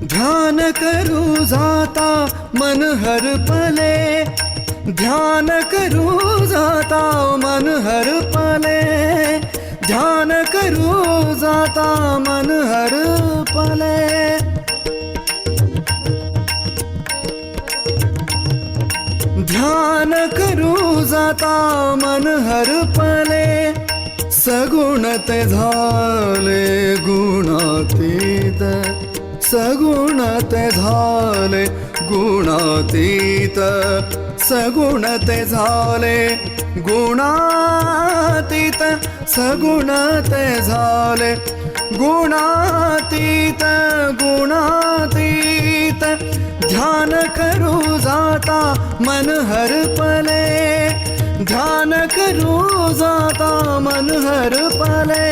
ध्यान करूं जाता मन हर पले, ध्यान करूं जाता मन हर पले, ध्यान करूं जाता मन हर पले। ध्यान करूं जाता मन हर पले, सगुण ते झाले गुणातीत, सगुण ते झाले गुणातीत, सगुण ते झाले गुणातीत, सगुण ते झाले गुणातीत, गुणातीत। ध्यान करूं जाता मन हर पले, ध्यान करूं जाता मन हर पले।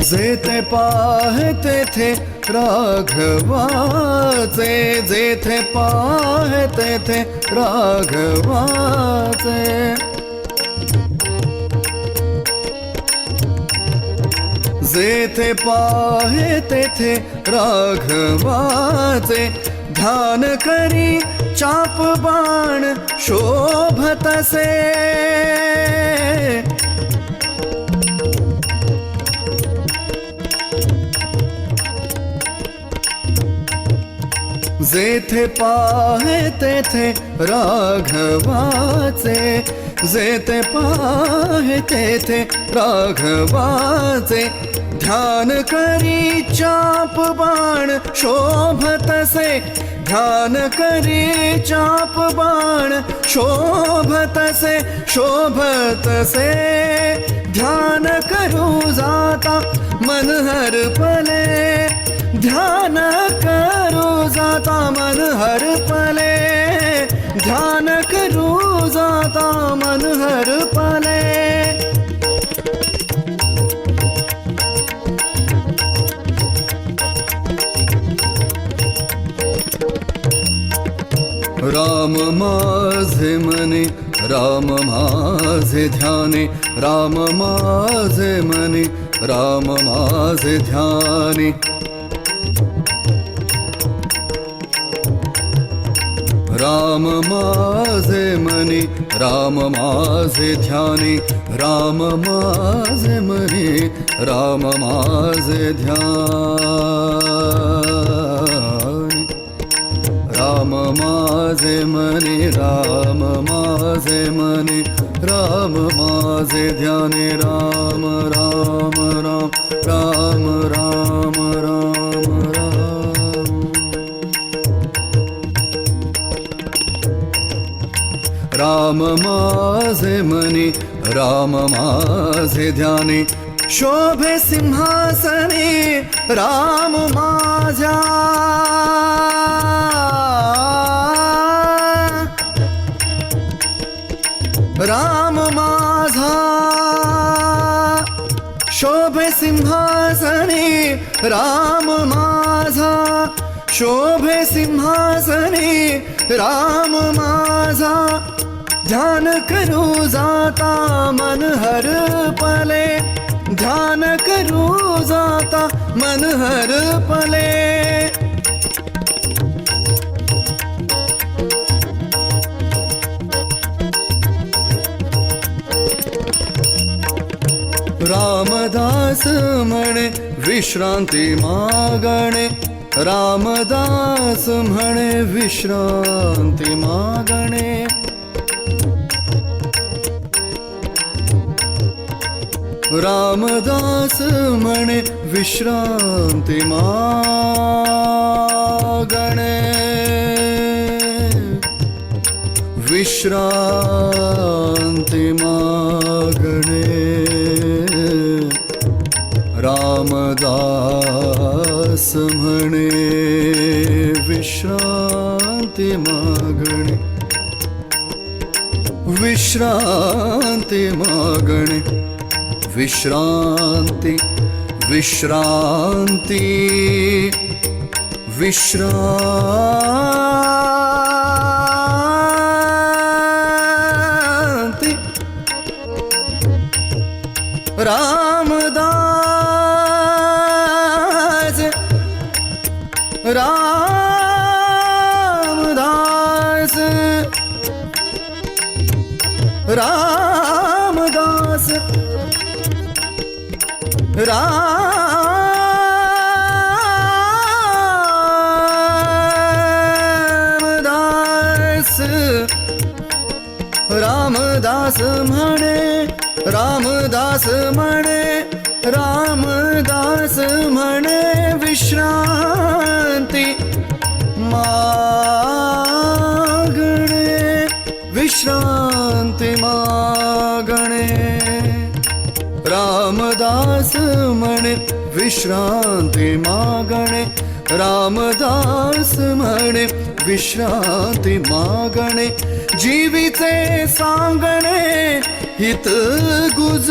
जेथे पाहते थे राघवाचे, जेथे पाहते थे राघवाचे, जेथे पाहते थे राघवाचे, ध्यान करी चाप बाण शोभतसे, जेथे पाहते थे राघवाचे, जेथे पाहते थे राघवाचे, ध्यान करी चाप बाण शोभतसे, ध्यान करी चाप बाण शोभतसे, शोभतसे। ध्यान करूं जाता मन हर पले, ध्यान करूं जाता मन हर पले, ध्यान करूं जाता मन हर पले। राम माझे मने, राम माझे ध्याने, राम माझे मने, राम माझे ध्याने, राम माझे मने, राम माझे ध्याने, राम माझे मने, राम माझे ध्याने, राम माझे मने, राम माझे मने, राम माझे ध्याने, राम राम राम, राम राम राम राम। राम माझे मने, राम माझे ध्याने, शोभे सिंहासने राम माझ्या, राम माझा शोभे सिंहासने, राम माझा शोभे सिंहासने, राम माझा। ध्यान करूं जाता मन हर पले, ध्यान करूं जाता मन हर पले। रामदास म्हणे विश्रांती मागणे, रामदास म्हणे विश्रांती मागणे, रामदास म्हणे विश्रांती मागणे, विश्रांती मागणे। मागणे विश्रांती मागणे विश्रांती विश्रांती विश्रांती रामदास रामदास रामदास रामदास रामदास म्हणे रामदास म्हणे रामदास म्हणे विश्रांती मागणे विश्रांती मागणे रामदास म्हणे विश्रांती मागणे रामदास म्हणे विश्रांती मागणे जीवीचे सांगणे हित गुज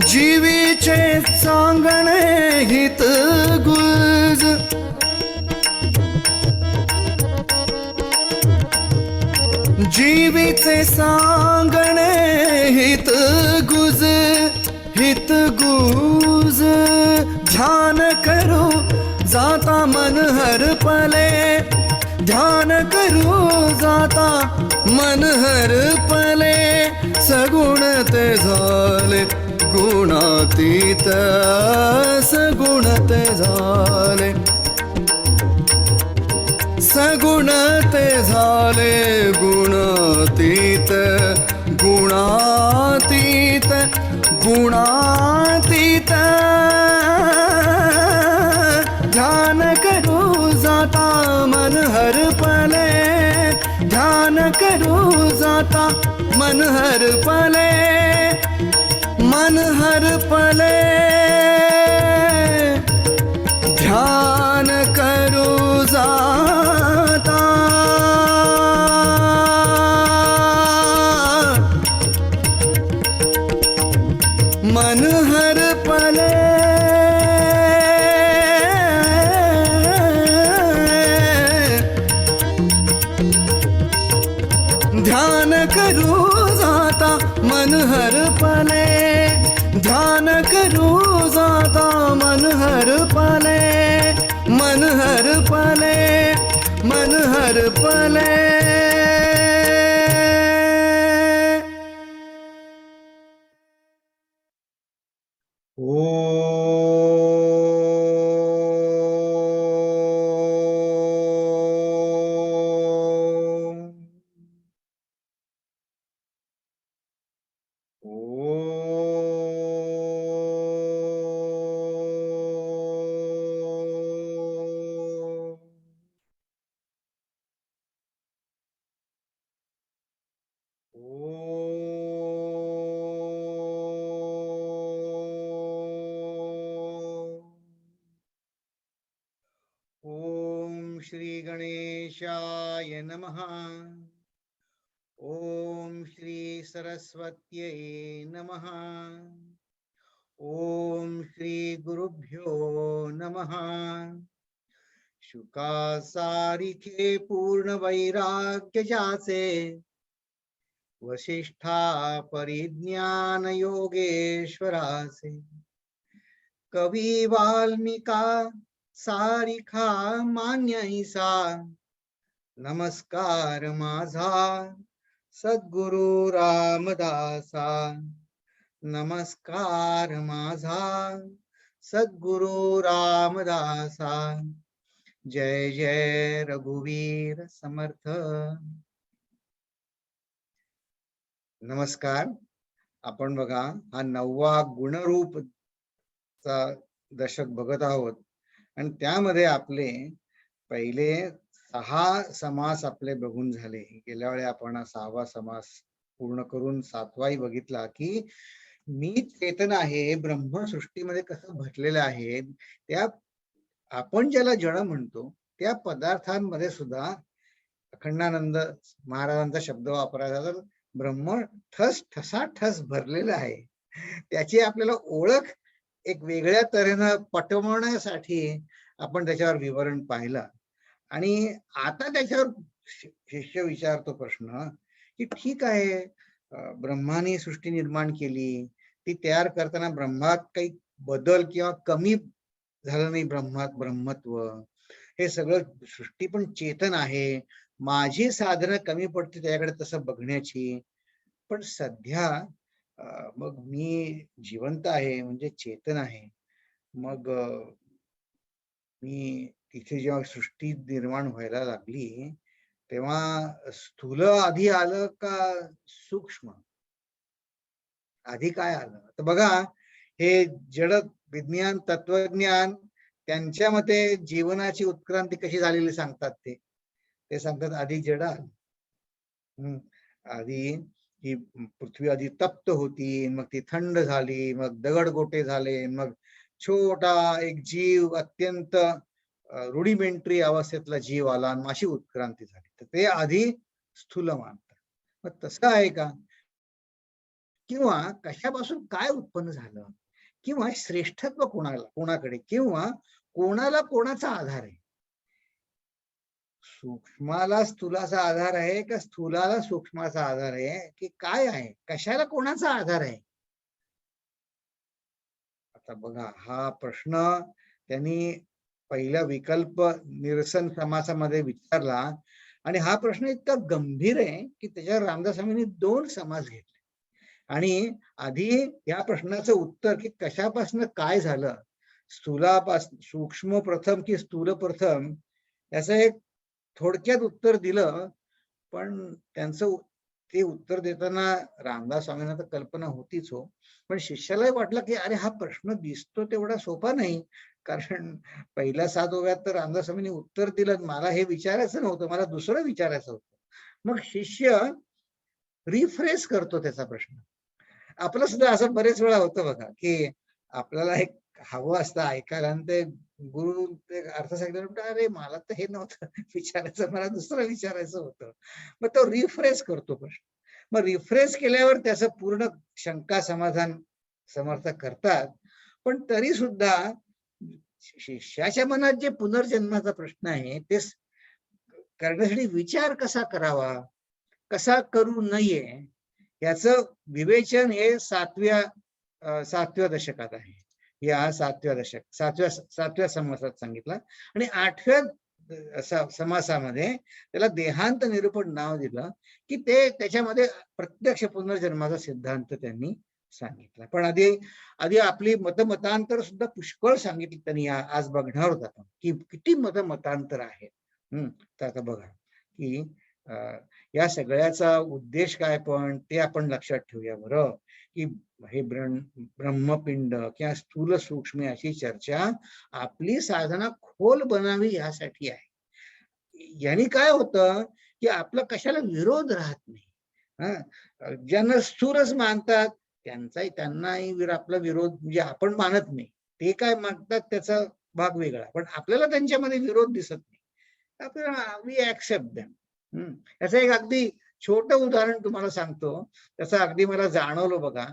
जीवीचे सांगणे हित गुज जीवीचे सांगणे हित गुज हित गुज ध्यान करू जाता मन हर पले ध्यान करू जाता मन हर पले सगुण ते झाले गुणातीत सगुण ते झाले सगुण ते झाले गुणातीत गुणातीत गुणातीत ध्यान करू जाता मन हर पले ध्यान करू जाता मन हर पले मन हर पले ध्यान करू जाता मन हर पले ध्यान करू जाता मन हर पले ध्यान करू जाता मन हर पले मन हर पले मन हर पले ओम श्री गणेशाय नमः। ओम श्री सरस्वत्यै नमः। ओम श्री गुरुभ्यो नमः। शुका सारिखे पूर्ण वैराग्य जाचे वशिष्ठा परिज्ञान योगेश्वरासे कवी वाल्मिका सारिखा मान्यैसा नमस्कार माझा सद्गुरु रामदासा नमस्कार माझा सद्गुरु रामदासा जय जय रघुवीर समर्थ। नमस्कार। आपण बघा हा 9वा गुणरूपचा दशक बघत आहोत आणि त्यामध्ये आपले पहिले 6 समास आपले बघून झाले। गेल्या वेळी आपण 6वा समास पूर्ण करून 7वाही बघितला की मी चेतन आहे ब्रह्मसृष्टीमध्ये कसं भटलेलं आहे। त्या आपण ज्याला जड म्हणतो त्या पदार्थांमध्ये सुद्धा अखंडानंद महाराजांचा शब्द वापरायचा तर ब्रह्म ठस ठसाठस भरलेलं आहे. त्याची आपल्याला ओळख एक वेगळ्या तऱ्हेनं पटवण्यासाठी आपण त्याच्यावर विवरण पाहिलं. आणि आता त्याच्यावर शिष्य विचारतो प्रश्न की ठीक आहे, ब्रह्माने सृष्टी निर्माण केली, ती तयार करताना ब्रह्मात काही बदल किंवा कमी झालं नाही, ब्रह्मत्व हे सगळं, सृष्टी पण चेतन आहे, माझी साधनं कमी पडते त्याच्याकडे तसं बघण्याची. पण सध्या मग मी जिवंत आहे म्हणजे चेतन आहे, मग मी तिथे जेव्हा सृष्टी निर्माण व्हायला लागली तेव्हा स्थूल आधी आलं का सूक्ष्म आधी काय आलं? तर बघा, हे जड विज्ञान तत्वज्ञान त्यांच्या मते जीवनाची उत्क्रांती कशी झालेली सांगतात. ते सांगतात आधी जड आलं. आधी ही पृथ्वी आधी तप्त होती, मग ती थंड झाली, मग दगडगोटे झाले, मग छोटा एक जीव अत्यंत रुडिमेंटरी अवस्थेतला जीव आला आणि अशी उत्क्रांती झाली. तर ते आधी स्थूल मानतात. मग तसं आहे का? किंवा कशापासून काय उत्पन्न झालं, किंवा श्रेष्ठत्व कोणाकडे, किंवा कोणाला कोणाचा आधार आहे? सूक्ष्माला स्थूलाचा आधार आहे का स्थूलाला सूक्ष्माचा आधार आहे, की काय आहे? कशाला कोणाचा आधार आहे? आता बघा, हा प्रश्न त्यांनी पहिला विकल्प निरसन समासामध्ये विचारला, आणि हा प्रश्न इतका गंभीर आहे की त्याच्यावर रामदास स्वामींनी 2 समास घेतले. आणि आधी या प्रश्नाचं उत्तर की कशापासून काय झालं, स्थूलापासून सूक्ष्म प्रथम की स्थूल प्रथम, याचं एक थोडक्यात उत्तर दिलं. पण त्यांचं ते उत्तर देताना रामदास स्वामींना तर कल्पना होतीच हो, पण शिष्यालाही वाटलं की अरे हा प्रश्न दिसतो तेवढा सोपा नाही, कारण पहिल्या 7 ओव्यात तर रामदास स्वामींनी उत्तर दिलं, मला हे विचारायचं नव्हतं, मला दुसरं विचारायचं होतं. मग शिष्य रिफ्रेश करतो त्याचा प्रश्न. आपलं सुद्धा असं बरेच वेळा होतं बघा, की आपल्याला एक हवं असतं ऐकायला आणि ते गुरु ते अर्थ सांगितलं, अरे मला तर हे नव्हतं विचारायचं, मला दुसरं विचारायचं होतं. मग तो रिफ्रेश करतो प्रश्न. मग रिफ्रेश केल्यावर त्याचं पूर्ण शंका समाधान समर्थक करतात. पण तरी सुद्धा शिष्याच्या मनात जे पुनर्जन्माचा प्रश्न आहे ते करण्यासाठी विचार कसा करावा, कसा करू नये, याचं विवेचन हे 7व्या दशकात आहे. या 7व्या समासात सांगितलं. आणि 8व्या समासामध्ये त्याला देहांत निरूपण नाव दिलं, की ते त्याच्यामध्ये प्रत्यक्ष पुनर्जन्माचा सिद्धांत त्यांनी सांगितला. पण आधी आपली मतमतांतर सुद्धा पुष्कळ सांगितली त्यांनी. आज बघणार होता आपण की किती मतमतांतर आहेत. तर आता बघा की या सगळ्याचा उद्देश काय, पण ते आपण लक्षात ठेवूया बरं, की हे ब्रह्मपिंड किंवा स्थूल सूक्ष्म अशी चर्चा आपली साधना खोल बनावी यासाठी आहे. यांनी काय होतं की आपला कशाला विरोध राहत नाही. ज्यांना स्थूलच मानतात त्यांनाही आपला विरोध म्हणजे आपण मानत नाही, ते काय मागतात त्याचा भाग वेगळा, पण आपल्याला त्यांच्यामध्ये विरोध दिसत नाही. आपल्याला वी ऍक्सेप्ट दॅम. याचं एक अगदी छोटं उदाहरण तुम्हाला सांगतो. त्याचं अगदी मला जाणवलं बघा,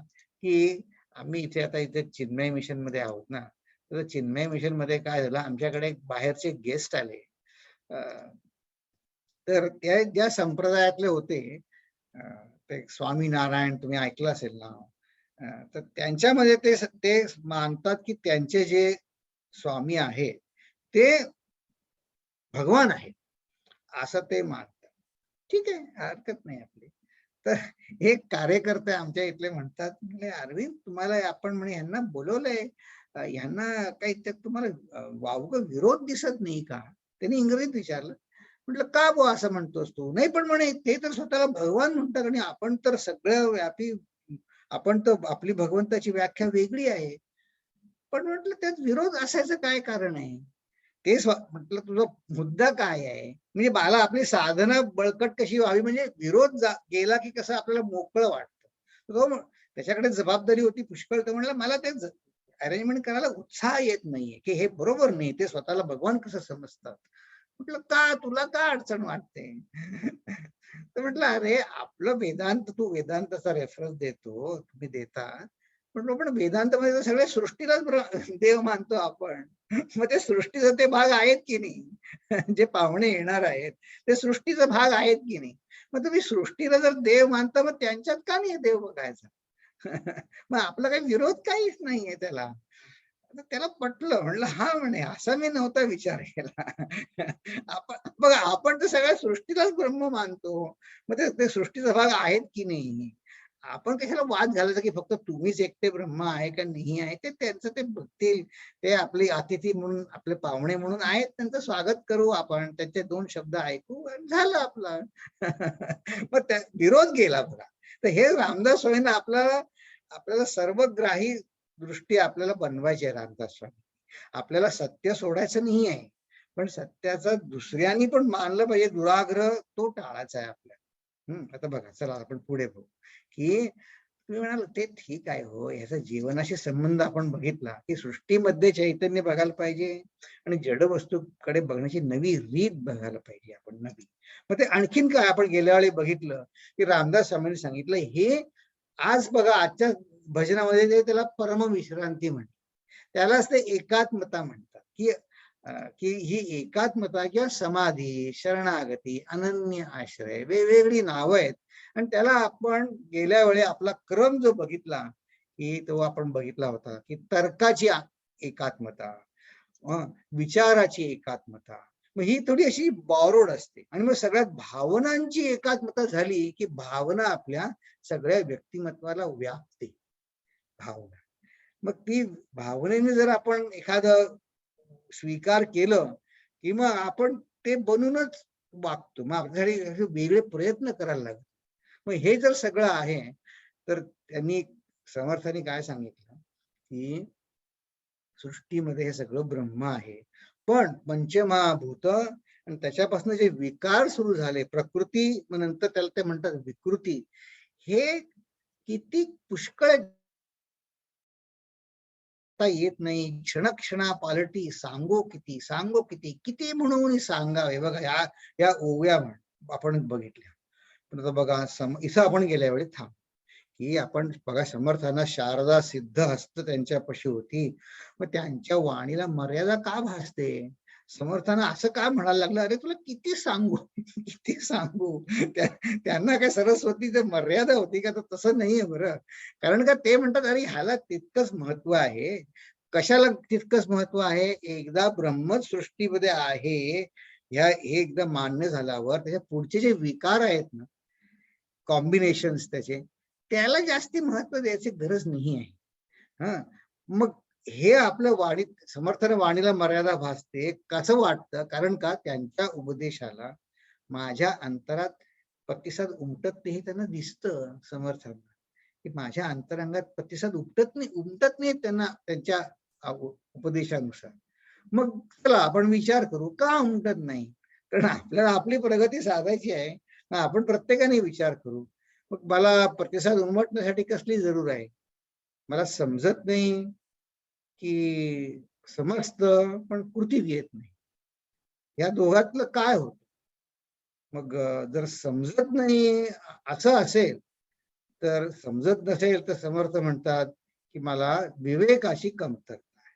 की आम्ही इथे चिन्मय मिशन मध्ये आहोत ना, तर चिन्मय मिशन मध्ये काय झालं, आमच्याकडे बाहेरचे गेस्ट आले. तर त्या ज्या संप्रदायातले होते, ते स्वामीनारायण तुम्ही ऐकलं असेल ना, तर त्यांच्यामध्ये ते मानतात की त्यांचे जे स्वामी आहेत ते भगवान आहेत असं ते मानतात. ठीक आहे, हरकत नाही आपली. तर एक कार्यकर्ते आमच्या इथले म्हणतात, म्हणजे अरविंद तुम्हाला आपण म्हणे यांना बोलवलंय, यांना काही त्यात तुम्हाला वावग विरोध दिसत नाही का? त्यांनी इंग्रजीत विचारलं. म्हटलं का बुवा असं म्हणतोस तू? नाही पण म्हणे ते तर स्वतःला भगवान म्हणतात आणि आपण तर सगळं व्यापी, आपण तर आपली भगवंताची व्याख्या वेगळी आहे. पण म्हटलं त्यात विरोध असायचं काय कारण आहे? ते म्हटलं तुझा मुद्दा काय आहे? म्हणजे मला आपली साधना बळकट कशी व्हावी, म्हणजे विरोध गेला की कसं आपल्याला मोकळं वाटतं. तो त्याच्याकडे जबाबदारी होती पुष्कळ. तर म्हणलं मला ते अरेंजमेंट करायला उत्साह येत नाहीये, की हे बरोबर नाही, ते स्वतःला भगवान कसं समजतात. म्हटलं का, तुला का अडचण वाटते? तर म्हटलं अरे आपलं वेदांत, तू वेदांताचा रेफरन्स देतो, तुम्ही देता. म्हटलं पण वेदांतमध्ये तर सगळ्या सृष्टीलाच देव मानतो आपण. मग ते सृष्टीचे ते भाग आहेत की नाही? जे पाहुणे येणार आहेत ते सृष्टीचा भाग आहेत की नाही? मग तुम्ही सृष्टीला जर देव मानता, मग त्यांच्यात का नाही देव बघायचा? मग आपला काही विरोध काहीच नाहीये त्याला. तर त्याला पटलं. म्हणलं हा, म्हणे असा मी नव्हता विचार केला. आपण बघा, आपण तर सगळ्या सृष्टीलाच ब्रह्म मानतो. मग ते सृष्टीचा भाग आहेत की नाही? आपण कशाला वाद घालायचा की फक्त तुम्हीच एकटे ब्रह्म आहे का नाही आहे? ते त्यांचं ते बघतील. ते आपले अतिथी म्हणून, आपले पाहुणे म्हणून आहेत, त्यांचं स्वागत करू आपण, त्यांचे 2 शब्द ऐकू आणि झालं आपलं. मग त्या विरोध गेला बघा. तर हे रामदास स्वामींना आपल्याला सर्वग्राही दृष्टी आपल्याला बनवायची आहे. रामदास स्वामी, आपल्याला सत्य सोडायचं नाही आहे, पण सत्याचा दुसऱ्यांनी पण मानलं पाहिजे, दुराग्रह तो टाळायचा आहे आपल्याला. आता बघा, चला आपण पुढे बघू की तुम्ही म्हणाल ते ठीक आहे हो, ह्याचा जीवनाशी संबंध आपण बघितला की सृष्टीमध्ये चैतन्य बघायला पाहिजे आणि जड वस्तूकडे बघण्याची नवी रीत बघायला पाहिजे आपण, नवी. मग ते आणखीन काय आपण गेल्या वेळी बघितलं की रामदास स्वामींनी सांगितलं हे. आज बघा, आजच्या भजनामध्ये ते त्याला परमविश्रांती म्हणतात. त्यालाच ते एकात्मता म्हणतात की ही एकात्मता किंवा समाधी, शरणागती, अनन्य आश्रय, वेगवेगळी नावं आहेत. आणि त्याला आपण गेल्या वेळी आपला क्रम जो बघितला की तो आपण बघितला होता की तर्काची एकात्मता, विचाराची एकात्मता, मग ही थोडी अशी बॉरोड असते. आणि मग सगळ्यात भावनांची एकात्मता झाली की भावना आपल्या सगळ्या व्यक्तिमत्वाला व्यापते. भावना, मग ती भावनेने जर आपण एखादं स्वीकार केलं की मग आपण ते बनूनच वागतो. मग आपल्यासाठी वेगळे प्रयत्न करायला लागतो. मग हे जर सगळं आहे, तर त्यांनी, समर्थांनी काय सांगितलं की सृष्टीमध्ये हे सगळं ब्रह्म आहे, पण पंचमहाभूत आणि त्याच्यापासून जे विकार सुरू झाले, प्रकृती, नंतर त्याला ते म्हणतात विकृती, हे किती पुष्कळ येत नाही. क्षणक्षणा पालटी सांगो किती, सांगो किती, किती म्हणून सांगावे. बघा या ओव्या आपण बघितल्या. पण आता बघा, इथं आपण गेल्या वेळी थांब की आपण बघा, समर्थांना शारदा सिद्ध हस्त त्यांच्यापाशी होती, मग त्यांच्या वाणीला मर्यादा का भासते? समर्थांना असं का म्हणायला लागलं, अरे तुला किती सांगू, किती सांगू? त्यांना काय सरस्वतीची मर्यादा होती का? तर तसं नाहीये बरं. कारण का ते म्हणतात, अरे ह्याला तितकंच महत्व आहे. कशाला तितकंच महत्व आहे? एकदा ब्रह्मच सृष्टीमध्ये आहे, हे एकदा मान्य झाल्यावर त्याच्या पुढचे जे विकार आहेत ना, कॉम्बिनेशन्स त्याचे, त्याला जास्ती महत्व द्यायची गरज नाही आहे. मग हे आपलं वाणीत, समर्थन वाणीला मर्यादा भासते कसं वाटतं? कारण का त्यांच्या उपदेशाला माझ्या अंतरात प्रतिसाद उमटत नाही, त्यांना दिसतं समर्थांना की माझ्या अंतरंगात प्रतिसाद उमटत नाही त्यांना त्यांच्या उपदेशानुसार. मग चला आपण विचार करू का उमटत नाही. कारण आपल्याला आपली प्रगती साधायची आहे, आपण प्रत्येकाने विचार करू. मग मला प्रतिसाद उमटण्यासाठी कसली जरूर आहे? मला समजत नाही की समजतं पण कृतीत येत नाही, या दोघातलं काय होतं? मग जर समजत नाही असं असेल, तर समजत नसेल तर समर्थ म्हणतात की मला विवेकाची कमतरता आहे.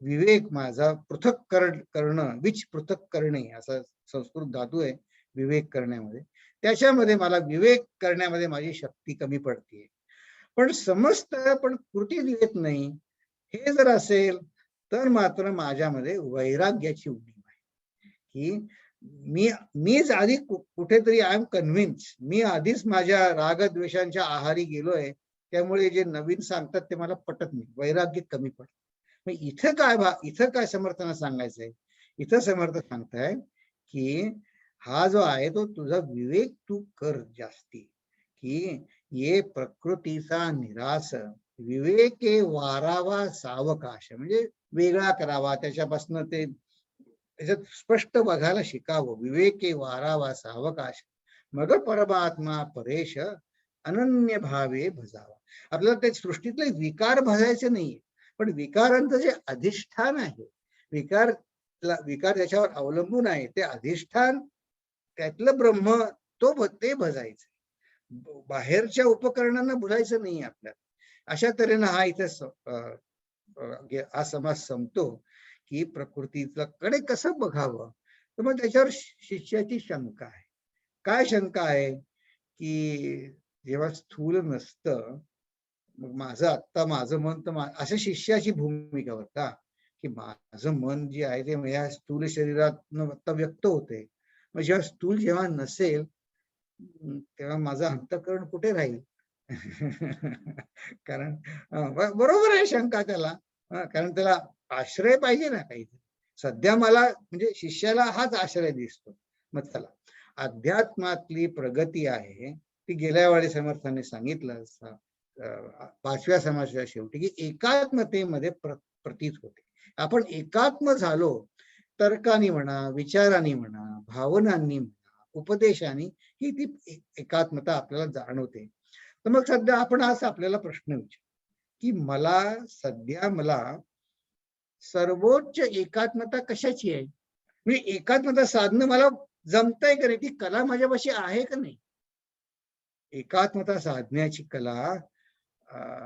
विवेक माझा पृथक करणं, विच पृथक करणे, असा संस्कृत धातू आहे विवेक करण्यामध्ये. त्याच्यामध्ये मला विवेक करण्यामध्ये माझी शक्ती कमी पडते. पण समजतं पण कृतीत येत नाही, हे जर असेल तर मात्र माझ्यामध्ये वैराग्याची उणीव आहे की मीच आधी कुठेतरी आय एम कन्व्हिन्स, मी आधीच माझ्या रागद्वेषांच्या आहारी गेलोय, त्यामुळे जे नवीन सांगतात ते मला पटत नाही, वैराग्य कमी पडत. मग इथं काय समर्थांना सांगायचंय? इथं समर्थ सांगताय की हा जो आहे तो तुझा विवेक तू कर जास्ती, की ये प्रकृतीचा निराश, विवेके वारावा सावकाश, म्हणजे वेगळा करावा, त्याच्यापासून ते त्याच्यात स्पष्ट बघायला शिकावं. विवेके वारावा सावकाश, मग परमात्मा परेश अनन्य भावे भजावा. आपल्याला ते सृष्टीतले विकार भजायचे नाहीये, पण विकारांचं जे अधिष्ठान आहे, विकार विकार त्याच्यावर अवलंबून आहे, ते अधिष्ठान त्यातलं ब्रह्म ते भजायचं, बाहेरच्या उपकरणांना बुजायचं नाही आपल्याला. अशा तऱ्हेनं हा इथे हा समाज संपतो की प्रकृतीला कडे कसं बघावं. तर मग त्याच्यावर शिष्याची शंका आहे. काय शंका आहे की जेव्हा स्थूल नसतं, मग माझं मन तर असं शिष्याची भूमिका होता की माझं मन जे आहे ते या स्थूल शरीरात आता व्यक्त होते. मग जेव्हा नसेल तेव्हा माझं अंतःकरण कुठे राहील. कारण बरोबर आहे शंका त्याला. कारण त्याला आश्रय पाहिजे ना काहीतरी. सध्या मला म्हणजे शिष्याला हाच आश्रय दिसतो. मग चला, अध्यात्मातली प्रगती आहे ती गेल्या वेळी समर्थाने सांगितलं 5व्या समाजाच्या शेवटी की एकात्मतेमध्ये प्रतीत होते. आपण एकात्म झालो, तर्कानी म्हणा, विचारांनी म्हणा, भावनांनी म्हणा, उपदेशाने ही ती एकात्मता आपल्याला जाणवते. तर मग सध्या आपण आज आपल्याला प्रश्न विचार की मला सर्वोच्च एकात्मता कशाची आहे, म्हणजे एकात्मता साधणं मला जमतंय का नाही, ती कला माझ्यापाशी आहे का नाही. एकात्मता साधण्याची कला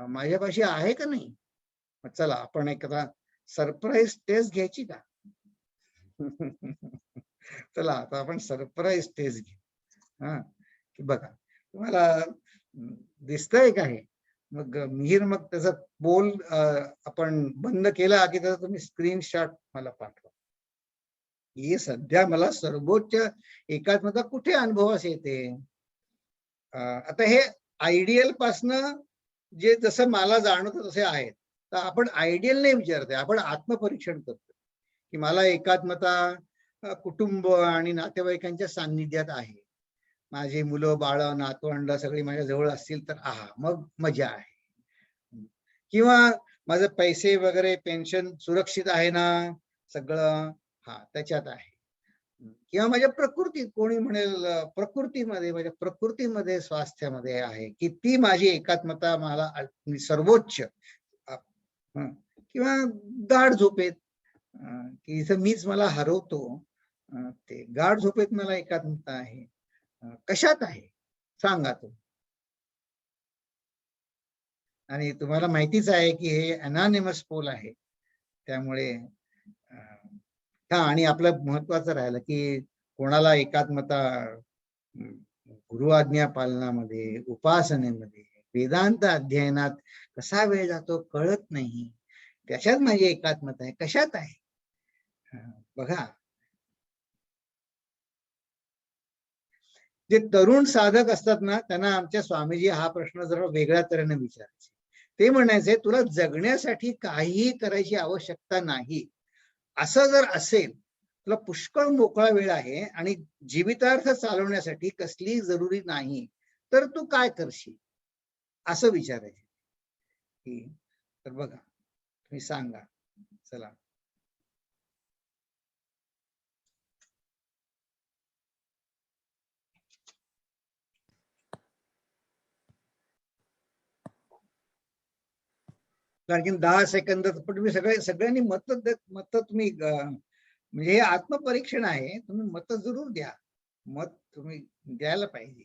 माझ्यापाशी आहे का नाही. चला आपण एखादा सरप्राईज टेस्ट घ्यायची का. चला आता आपण सरप्राईज टेस्ट घेऊ. की बघा तुम्हाला दिसतंय का हे. मग मिहीर मग त्याचा बोल आपण बंद केला की त्याचा तुम्ही स्क्रीनशॉट मला पाठवा. ही सध्या मला सर्वोच्च एकात्मता कुठे अनुभवास येते. आता हे आयडियल पासनं जे जसं मला जाणवतं तसे आहेत. तर आपण आयडियल नाही विचारतोय, आपण आत्मपरीक्षण करतो की मला एकात्मता कुटुंब आणि नातेवाईकांच्या सान्निध्यात आहे. माझी मुलं बाळ नातवंड सगळी माझ्या जवळ असतील तर मग मजा आहे. किंवा माझं पैसे वगैरे पेन्शन सुरक्षित आहे ना सगळं, त्याच्यात आहे. किंवा माझ्या प्रकृतीत, कोणी म्हणेल माझ्या प्रकृतीमध्ये स्वास्थ्यामध्ये आहे की ती माझी एकात्मता मला सर्वोच्च. किंवा गाढ झोपेत की इथं मीच मला हरवतो, ते गाढ झोपेत मला एकात्मता आहे. कशात आहे सांगा तुम्ही. आणि तुम्हाला माहितीच आहे की हे अनॉनिमस पोल आहे, त्यामुळे आणि आपलं महत्वाचं राहिलं की कोणाला एकात्मता गुरु आज्ञा पालनामध्ये, उपासनेमध्ये, वेदांत अध्ययनात कसा वेळ जातो कळत नाही. त्याच्यात माझी एकात्मता आहे, कशात आहे. बघा, जे तरुण साधक असतात ना त्यांना आमच्या स्वामीजी हा प्रश्न जरा वेगळ्या तऱ्हेने विचारायचे. ते म्हणायचे तुला जगण्यासाठी काहीही करायची आवश्यकता नाही. असं जर असेल, तुला पुष्कळ मोकळा वेळ आहे आणि जीवितार्थ चालवण्यासाठी कसली जरुरी नाही, तर तू काय करशील असं विचारायचे. तर बघा तुम्ही सांगा. चला, आणखी 10 सेकंद पण तुम्ही सगळ्यांनी मत तुम्ही म्हणजे हे आत्मपरीक्षण आहे, तुम्ही मत जरूर द्या. मत तुम्ही द्यायला पाहिजे.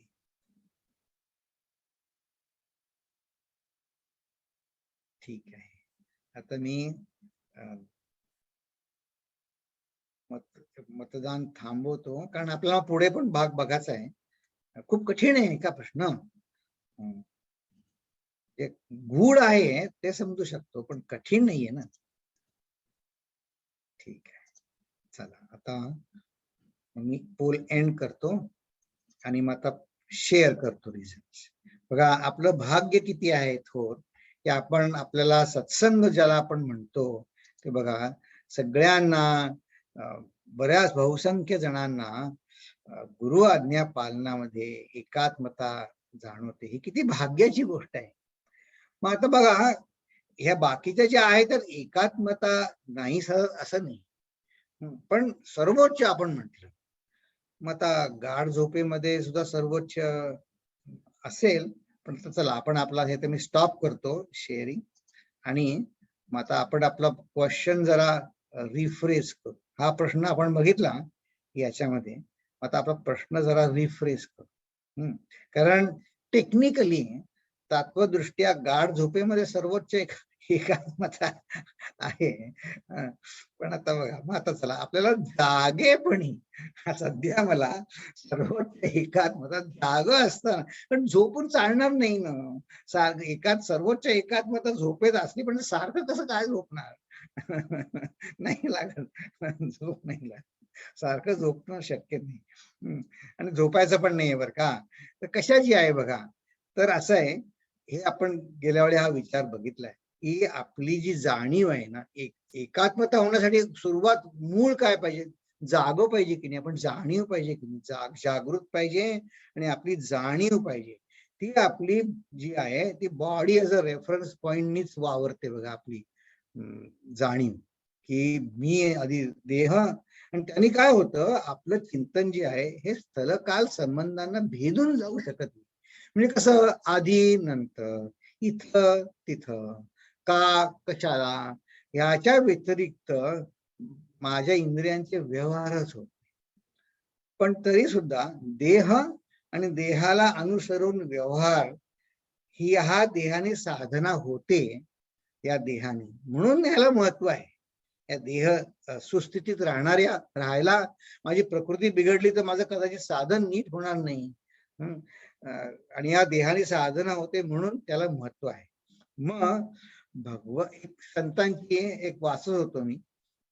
ठीक आहे, आता मी मतदान थांबवतो कारण आपल्याला पुढे पण भाग बघायचा आहे. खूप कठीण आहे का प्रश्न. गूढ आहे ते समजू शकतो पण कठीण नाहीये ना. ठीक आहे, चला आता मी पोल एंड करतो आणि मग आता शेअर करतो रिझल्ट. बघा आपलं भाग्य किती आहे थोर की आपण आपल्याला सत्संग ज्याला आपण म्हणतो ते बघा सगळ्यांना बऱ्याच बहुसंख्य जणांना गुरु आज्ञा पालनामध्ये एकात्मता जाणवते. ही किती भाग्याची गोष्ट आहे. मग आता बघा ह्या बाकीच्या ज्या आहेत तर एकात्मता नाही असं नाही, पण सर्वोच्च आपण म्हटलं. मग आता गाढ झोपेमध्ये सुद्धा सर्वोच्च असेल. पण चला आपण आपला हे तर मी स्टॉप करतो शेअरिंग आणि मग आता आपण आपला क्वेश्चन जरा रिफ्रेश करू. हा प्रश्न आपण बघितला याच्यामध्ये. आता आपला प्रश्न जरा रिफ्रेश करू. कारण टेक्निकली तात्वदृष्ट्या गाढ झोपेमध्ये सर्वोच्च एकात्मता आहे. पण आता बघा, मग आता चला आपल्याला जागेपणी सध्या मला सर्वोच्च एकात्मता जाग असताना, पण झोपून चालणार नाही ना. सर्वोच्च एकात्मता झोपेत असली, पण सारखं कसं काय झोपणार? नाही लागत, झोप नाही लागत, सारखं झोपणं शक्य नाही. आणि झोपायचं पण नाहीये बरं का. तर कशाची आहे बघा, तर असं आहे, हे आपण गेल्या वेळी हा विचार बघितलाय की आपली जी जाणीव आहे ना, एकात्मता होण्यासाठी सुरुवात मूळ काय पाहिजे? जागो पाहिजे की नाही, आपण जाणीव पाहिजे की नाही, जागृत पाहिजे आणि आपली जाणीव पाहिजे. ती आपली जी आहे ती बॉडी एज अ रेफरन्स पॉइंटनीच वावरते बघा आपली जाणीव, की मी आधी देह. आणि त्यांनी काय होतं, आपलं चिंतन जे आहे हे स्थलकाल संबंधांना भेदून जाऊ शकत नाही. म्हणजे कसं, आधी नंतर, इथं तिथं, का कशाला, याच्या व्यतिरिक्त माझ्या इंद्रियांचे व्यवहारच होत. पण तरी सुद्धा देह आणि देहाला अनुसरून व्यवहार ही हा देहाने साधना होते, या देहाने, म्हणून ह्याला महत्व आहे. या देह सुस्थितीत राहायला माझी प्रकृती बिघडली तर माझं कदाचित साधन नीट होणार नाही. आणि या देहाने साधना होते म्हणून त्याला महत्व आहे. मग एक संतांची एक वाचत होतो मी,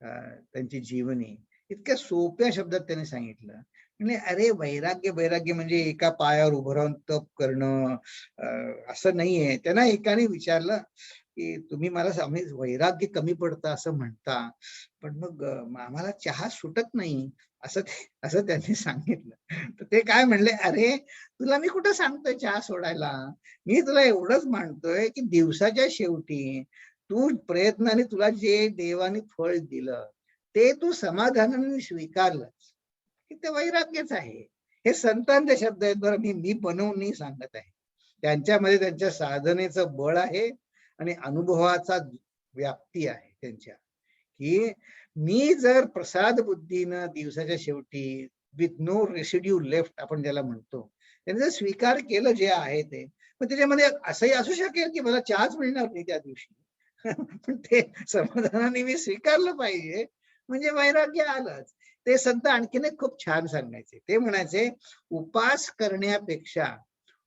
त्यांची जीवनी इतक्या सोप्या शब्दात त्यांनी सांगितलं. म्हणजे अरे वैराग्य वैराग्य म्हणजे एका पायावर उभं राहून तप करणं असं नाहीये. त्यांना एकाने विचारलं की तुम्ही मला वैराग्य कमी पडतं असं म्हणता, पण मग आम्हाला चहा सुटत नाही असं त्यांनी सांगितलं. तर ते काय म्हणले, अरे तुला मी कुठं सांगतोय चहा सोडायला, मी तुला एवढंच म्हणतोय की दिवसाच्या शेवटी तू प्रयत्नाने तुला जे देवाने फळ दिलं ते तू समाधानाने स्वीकारलं की ते वैराग्यच आहे. हे संतांचे शब्द आहेत बरं, मी बनवून नाही सांगत आहे. त्यांच्यामध्ये त्यांच्या साधनेचं बळ आहे आणि अनुभवाचा व्याप्ती आहे त्यांच्या, की मी जर प्रसाद बुद्धीनं दिवसाच्या शेवटी विथ नो रेसिड्यू लेफ्ट आपण ज्याला म्हणतो, त्यांनी जर स्वीकार केलं जे आहे ते, पण त्याच्यामध्ये असंही असू शकेल की मला चहाच मिळणार नाही त्या दिवशी, पण ते समाधानाने मी स्वीकारलं पाहिजे, म्हणजे वैराग्य आलंच. ते संत आणखीन एक खूप छान सांगायचे. ते म्हणायचे, उपास करण्यापेक्षा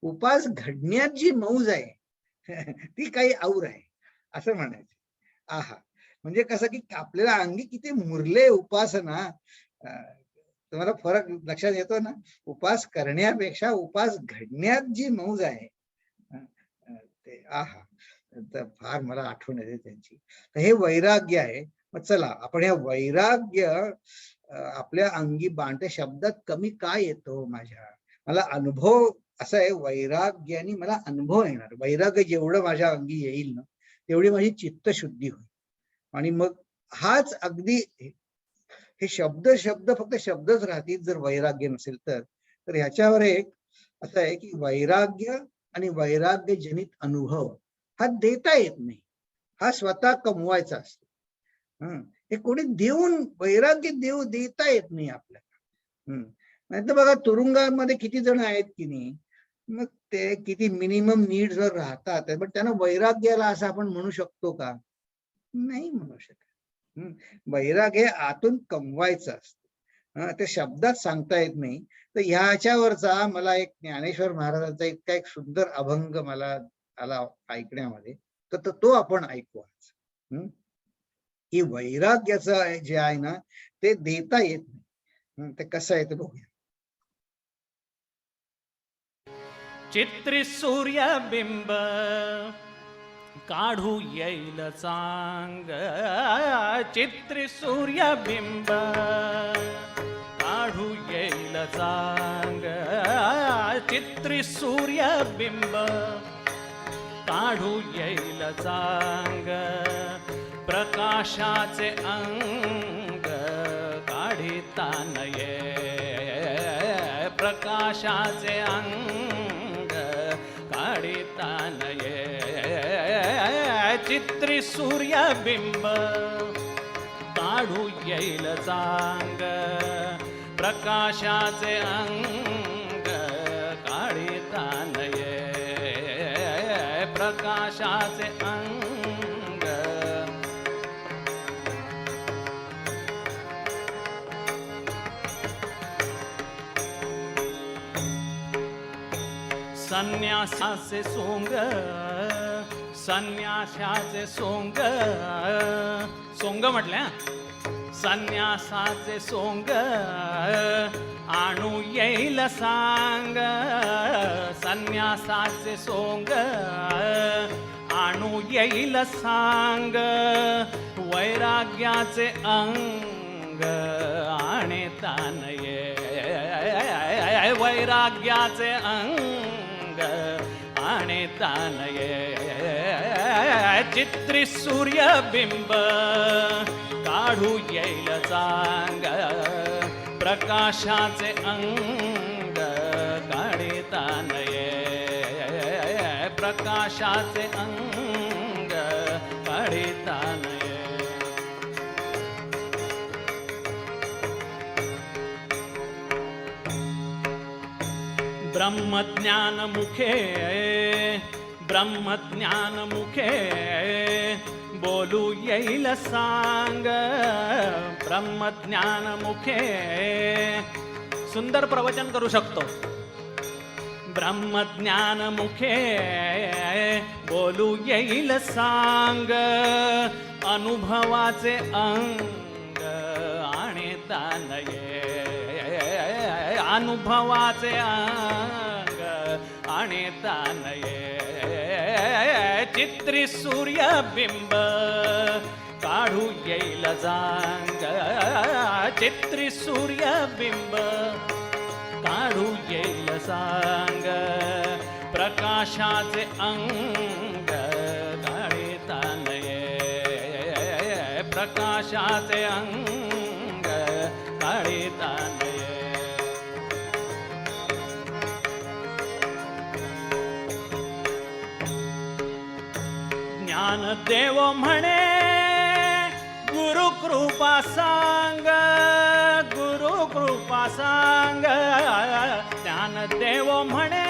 उपास घडण्यात जी मौज आहे ती काही और आहे, असं म्हणायचे. आहा, म्हणजे कसं की आपल्याला अंगी किती मुरले उपासना. तुम्हाला फरक लक्षात येतो ना? उपास करण्यापेक्षा उपास घडण्यात जी मौज आहे ते आहा, तर फार मला आठवण येते त्यांची. तर हे वैराग्य आहे. मग चला आपण हे वैराग्य आपल्या अंगी बांधते शब्दात कमी काय येतो माझ्या, मला अनुभव असा आहे, वैराग्याने मला अनुभव येणार. वैराग्य जेवढं माझ्या अंगी येईल ना तेवढी माझी चित्तशुद्धी होईल. आणि मग हाच अगदी हे शब्द फक्त शब्दच राहतील जर वैराग्य नसेल तर. ह्याच्यावर एक असं आहे की वैराग्य आणि वैराग्य जनित अनुभव हा देता येत नाही, हा स्वतः कमवायचा असतो. हे कोणी देऊन वैराग्य देता येत नाही आपल्याला. नाही तर बघा तुरुंगामध्ये किती जण आहेत की नाही, मग ते किती मिनिमम नीड जर राहतात, पण त्यांना वैराग्याला असं आपण म्हणू शकतो का? नाही म्हणू शकत. वैराग्य आतून कमवायचं असतं, ते शब्दात सांगता येत नाही. तर ह्याच्यावरचा मला एक ज्ञानेश्वर महाराजांचा इतका एक सुंदर अभंग मला आला ऐकण्यामध्ये, तर तो आपण ऐकू आज. की वैराग्याचं जे आहे ना ते देता येत नाही. ते कसं आहे ते बघूया. चित्री सूर्यबिंब काढू येईल चांग, चित्री सूर्यबिंब काढू येईल चांग, चित्री सूर्यबिंब काढू येईल चांग, प्रकाशाचे अंग काढिता नये, प्रकाशाचे अंग काढिता नये, चित्री सूर्यबिंब काढू येईल चांग प्रकाशाचे अंग काढिता नये प्रकाशाचे अंग संन्यासाचे सोंग संन्यासाचे सोंग सोंग म्हटल्या संन्यासाचे सोंग आणू येईल सांग संन्यासाचे सोंग आणू येईल सांग वैराग्याचे अंग आणता नये वैराग्याचे अंग आणता नये चित्री सूर्यबिंब काढू येईल चांग प्रकाशाचे अंग काढिता नये प्रकाशाचे अंग काढिता नये ब्रह्मज्ञान मुखे ब्रह्मज्ञान मुखे बोलू येईल सांग ब्रह्मज्ञान मुखे सुंदर प्रवचन करू शकतो ब्रह्मज्ञान मुखे बोलू येईल सांग अनुभवाचे अंग आणता नये अनुभवाचे अंग आणता नये चित्री सूर्यबिंब काढू येईल जांग चित्री सूर्यबिंब काढू येईल सांग प्रकाशाचे अंग काढिता नये प्रकाशाचे अंग काढिता नये ज्ञानदेव म्हणे गुरु कृपा सांग गुरु कृपा सांग ज्ञानदेव म्हणे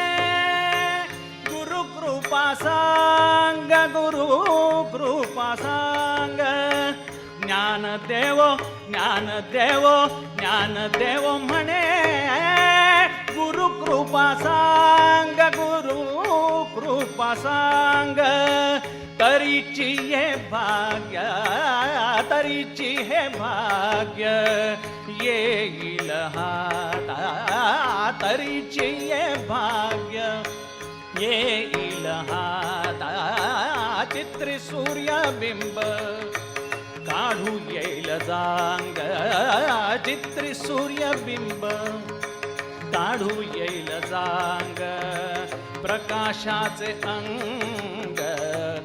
गुरु कृपा सांग गुरु कृपा सांग ज्ञानदेव ज्ञानदेव ज्ञानदेव म्हणे गुरु कृपा सांग गुरु कृपा सांग तरीची हे भाग्य तरीची हे भाग्य येईल हाता तरीची हे भाग्य येईल हाता चित्री सूर्यबिंब काढू येईल जांग चित्री सूर्यबिंब काढू येईल जांग प्रकाशाचे अंग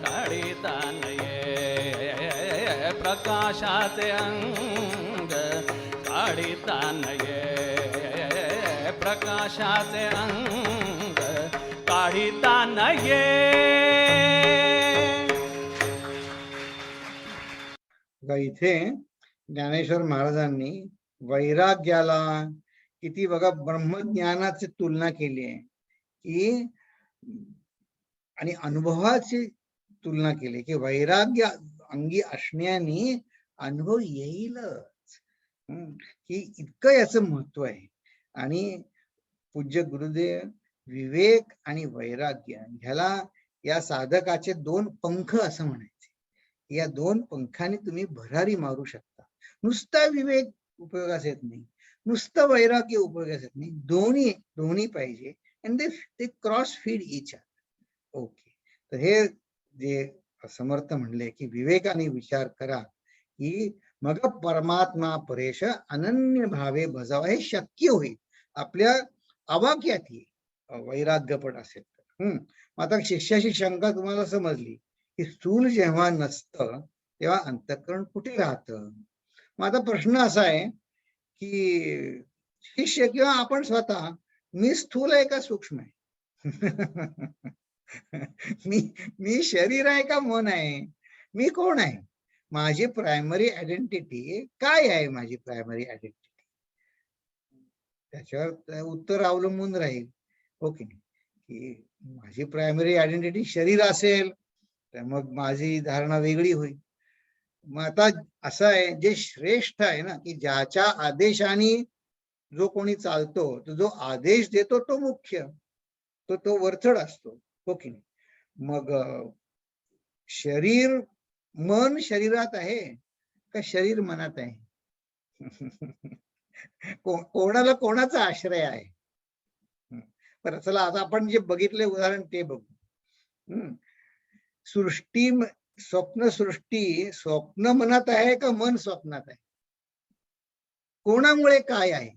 काढिता नये प्रकाशाचे अंग काढिता नये प्रकाशाचे अंग काढिता नये इथे ज्ञानेश्वर महाराजांनी वैराग्याला किती बघा ब्रह्मज्ञानाची तुलना केली आहे की आणि अनुभवाची तुलना केली की वैराग्य अंगी असण्याने अनुभव येईलच की इतकं याचं महत्व आहे. आणि पूज्य गुरुदेव विवेक आणि वैराग्य ह्याला या साधकाचे दोन पंख असं म्हणायचे. या दोन पंखाने तुम्ही भरारी मारू शकता. नुसता विवेक उपयोगास येत नाही, नुसतं वैराग्य उपयोगास येत नाही, दोन्ही पाहिजे. and they cross feed each other. Okay, तर हे जे समर्थ म्हणले की विवेकाने विचार करा की मग परमात्मा परेश अनन्य भावे भजावा हे शक्य होईल. आपल्या आवाक्यात येईल वैराग्यपट असेल तर. आता शिष्याची शंका तुम्हाला समजली की स्थूल जेव्हा नसतं तेव्हा अंतःकरण कुठे राहतं. मग आता प्रश्न असा आहे की शिष्य किंवा आपण स्वतः मी स्थूल आहे का सूक्ष्म आहे? मी शरीर आहे का मन आहे? मी कोण आहे? माझी प्रायमरी आयडेंटिटी काय आहे? माझी प्रायमरी आयडेंटिटी त्याच्यावर उत्तर अवलंबून राहील, हो की नाही? की माझी प्रायमरी आयडेंटिटी शरीर असेल तर मग माझी धारणा वेगळी होईल. मग आता असं आहे, जे श्रेष्ठ आहे ना, की ज्याच्या आदेशाने जो कोणी चालतो, तो जो आदेश देतो तो मुख्य, तो वरचढ असतो, हो की नाही? मग शरीर, मन शरीरात आहे का शरीर मनात आहे? कोणाला कोणाचा आश्रय आहे? बरं, चला आता आपण जे बघितले उदाहरण ते बघू. सृष्टी, स्वप्न सृष्टी स्वप्न मनात आहे का मन स्वप्नात आहे? कोणामुळे काय आहे?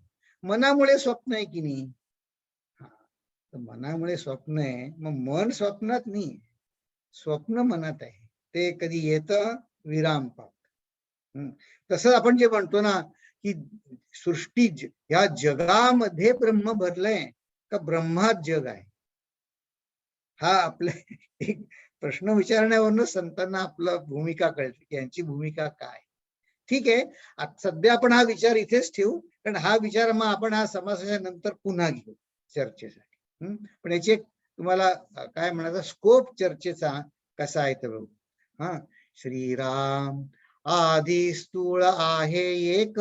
मनामुळे स्वप्न आहे की नाही? मनामुळे स्वप्न आहे, मग मन स्वप्नात नाही, स्वप्न मनात आहे. ते कधी येतं, विराम पावत. तसं आपण जे म्हणतो ना, की सृष्टी या जगामध्ये ब्रह्म भरलंय का ब्रह्मात जग आहे? हा आपल्या एक प्रश्न विचारण्यावरून संतांना आपलं भूमिका कळते की यांची भूमिका काय. ठीक आहे, सध्या आपण हा विचार इथेच ठेवू, कारण हा विचार मग आपण हा समासाच्या नंतर पुन्हा घेऊ चर्चेसाठी. पण याची तुम्हाला काय म्हणायचं स्कोप चर्चेचा कसा आहे तर बघू. श्रीराम आधी स्थूळ आहे एक,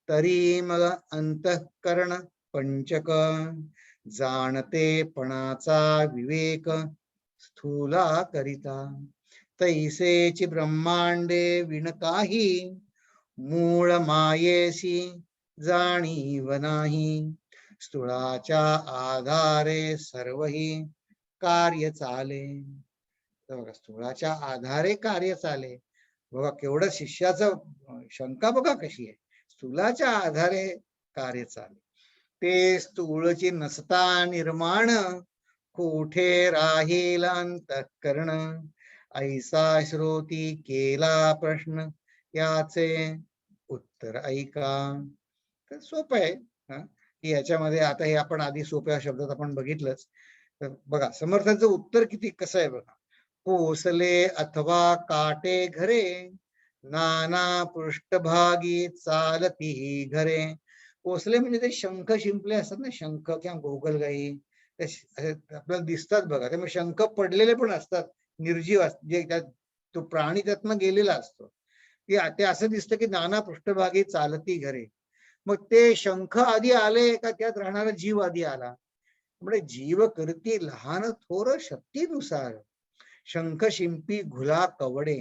तरी मग अंतःकरण पंचक, जाणतेपणाचा विवेक स्थूला करिता, तैसेची ब्रह्मांडे विण काही, मूळ मायेसी जाणीव नाही, स्थूळाच्या आधारे सर्वही कार्य चाले. बघा, स्थूळाच्या आधारे कार्य चाले. बघा केवढं शिष्याचं शंका बघा कशी आहे. स्थूळाच्या आधारे कार्य चाले, ते स्थूळची नसता निर्माण, कोठे राहील अंतःकरण, ऐसा श्रोती केला प्रश्न, याचे उत्तर ऐका. तर सोपं आहे की याच्यामध्ये आता हे आपण आधी सोप्या शब्दात आपण बघितलंच. तर बघा समर्थांचं उत्तर किती कसं आहे बघा. कोसले अथवा काटे घरे, नाना पृष्ठभागी चालती घरे. कोसले म्हणजे ते शंख शिंपले असतात ना, शंख किंवा गोगलगाई आपल्याला दिसतात बघा. त्यामुळे शंख पडलेले पण असतात, निर्जीव जे तो प्राणी त्यातनं गेलेला असतो. ते असं दिसतं की नाना पृष्ठभागी चालती घरे. मग ते शंख आधी आले का त्यात राहणारा जीव आधी आला? म्हणजे जीव करती लहान थोर शक्तीनुसार, शंख शिंपी घुला कवडे,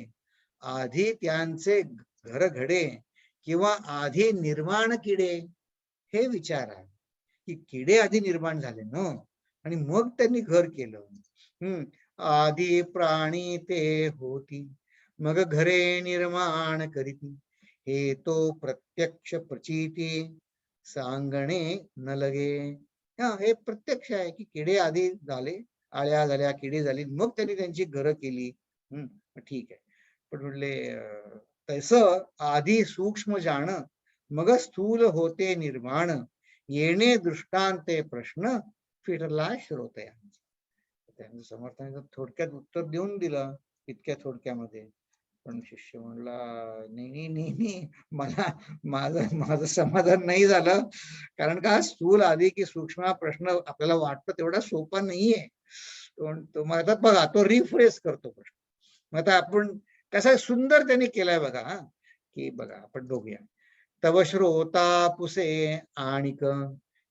आधी त्यांचे घर घडे किंवा आधी निर्माण किडे. हे विचार आहे की किडे आधी निर्माण झाले ना, आणि मग त्यांनी घर केलं. आधी प्राणी ते होती, मग घरे निर्माण करीती, हे तो प्रत्यक्ष प्रचिती सांगणे न लगे. हे प्रत्यक्ष आहे की किडे आधी झाले, आळ्या झाल्या, किडे झाली, मग त्यांनी त्यांची घरं केली. ठीक आहे, पण म्हटले तसं आधी सूक्ष्म जाण, मग स्थूल होते निर्माण, येणे दृष्टांते प्रश्न, फिरला श्रोतयांचा. त्यांनी समर्थाने थोडक्यात उत्तर देऊन दिलं इतक्या थोडक्यामध्ये. पण शिष्य म्हणला नाही नाही नाही, मला माझं समाधान नाही झालं. कारण का स्थूल आधी की सूक्ष्म प्रश्न आपल्याला वाटतं तेवढा सोपा नाहीये. तो आता बघा तो रिफ्रेश करतो प्रश्न. मग आता आपण कसा सुंदर त्यांनी केलाय बघा. की बघा आपण बघूया. तव श्रोता पुसे आणिक,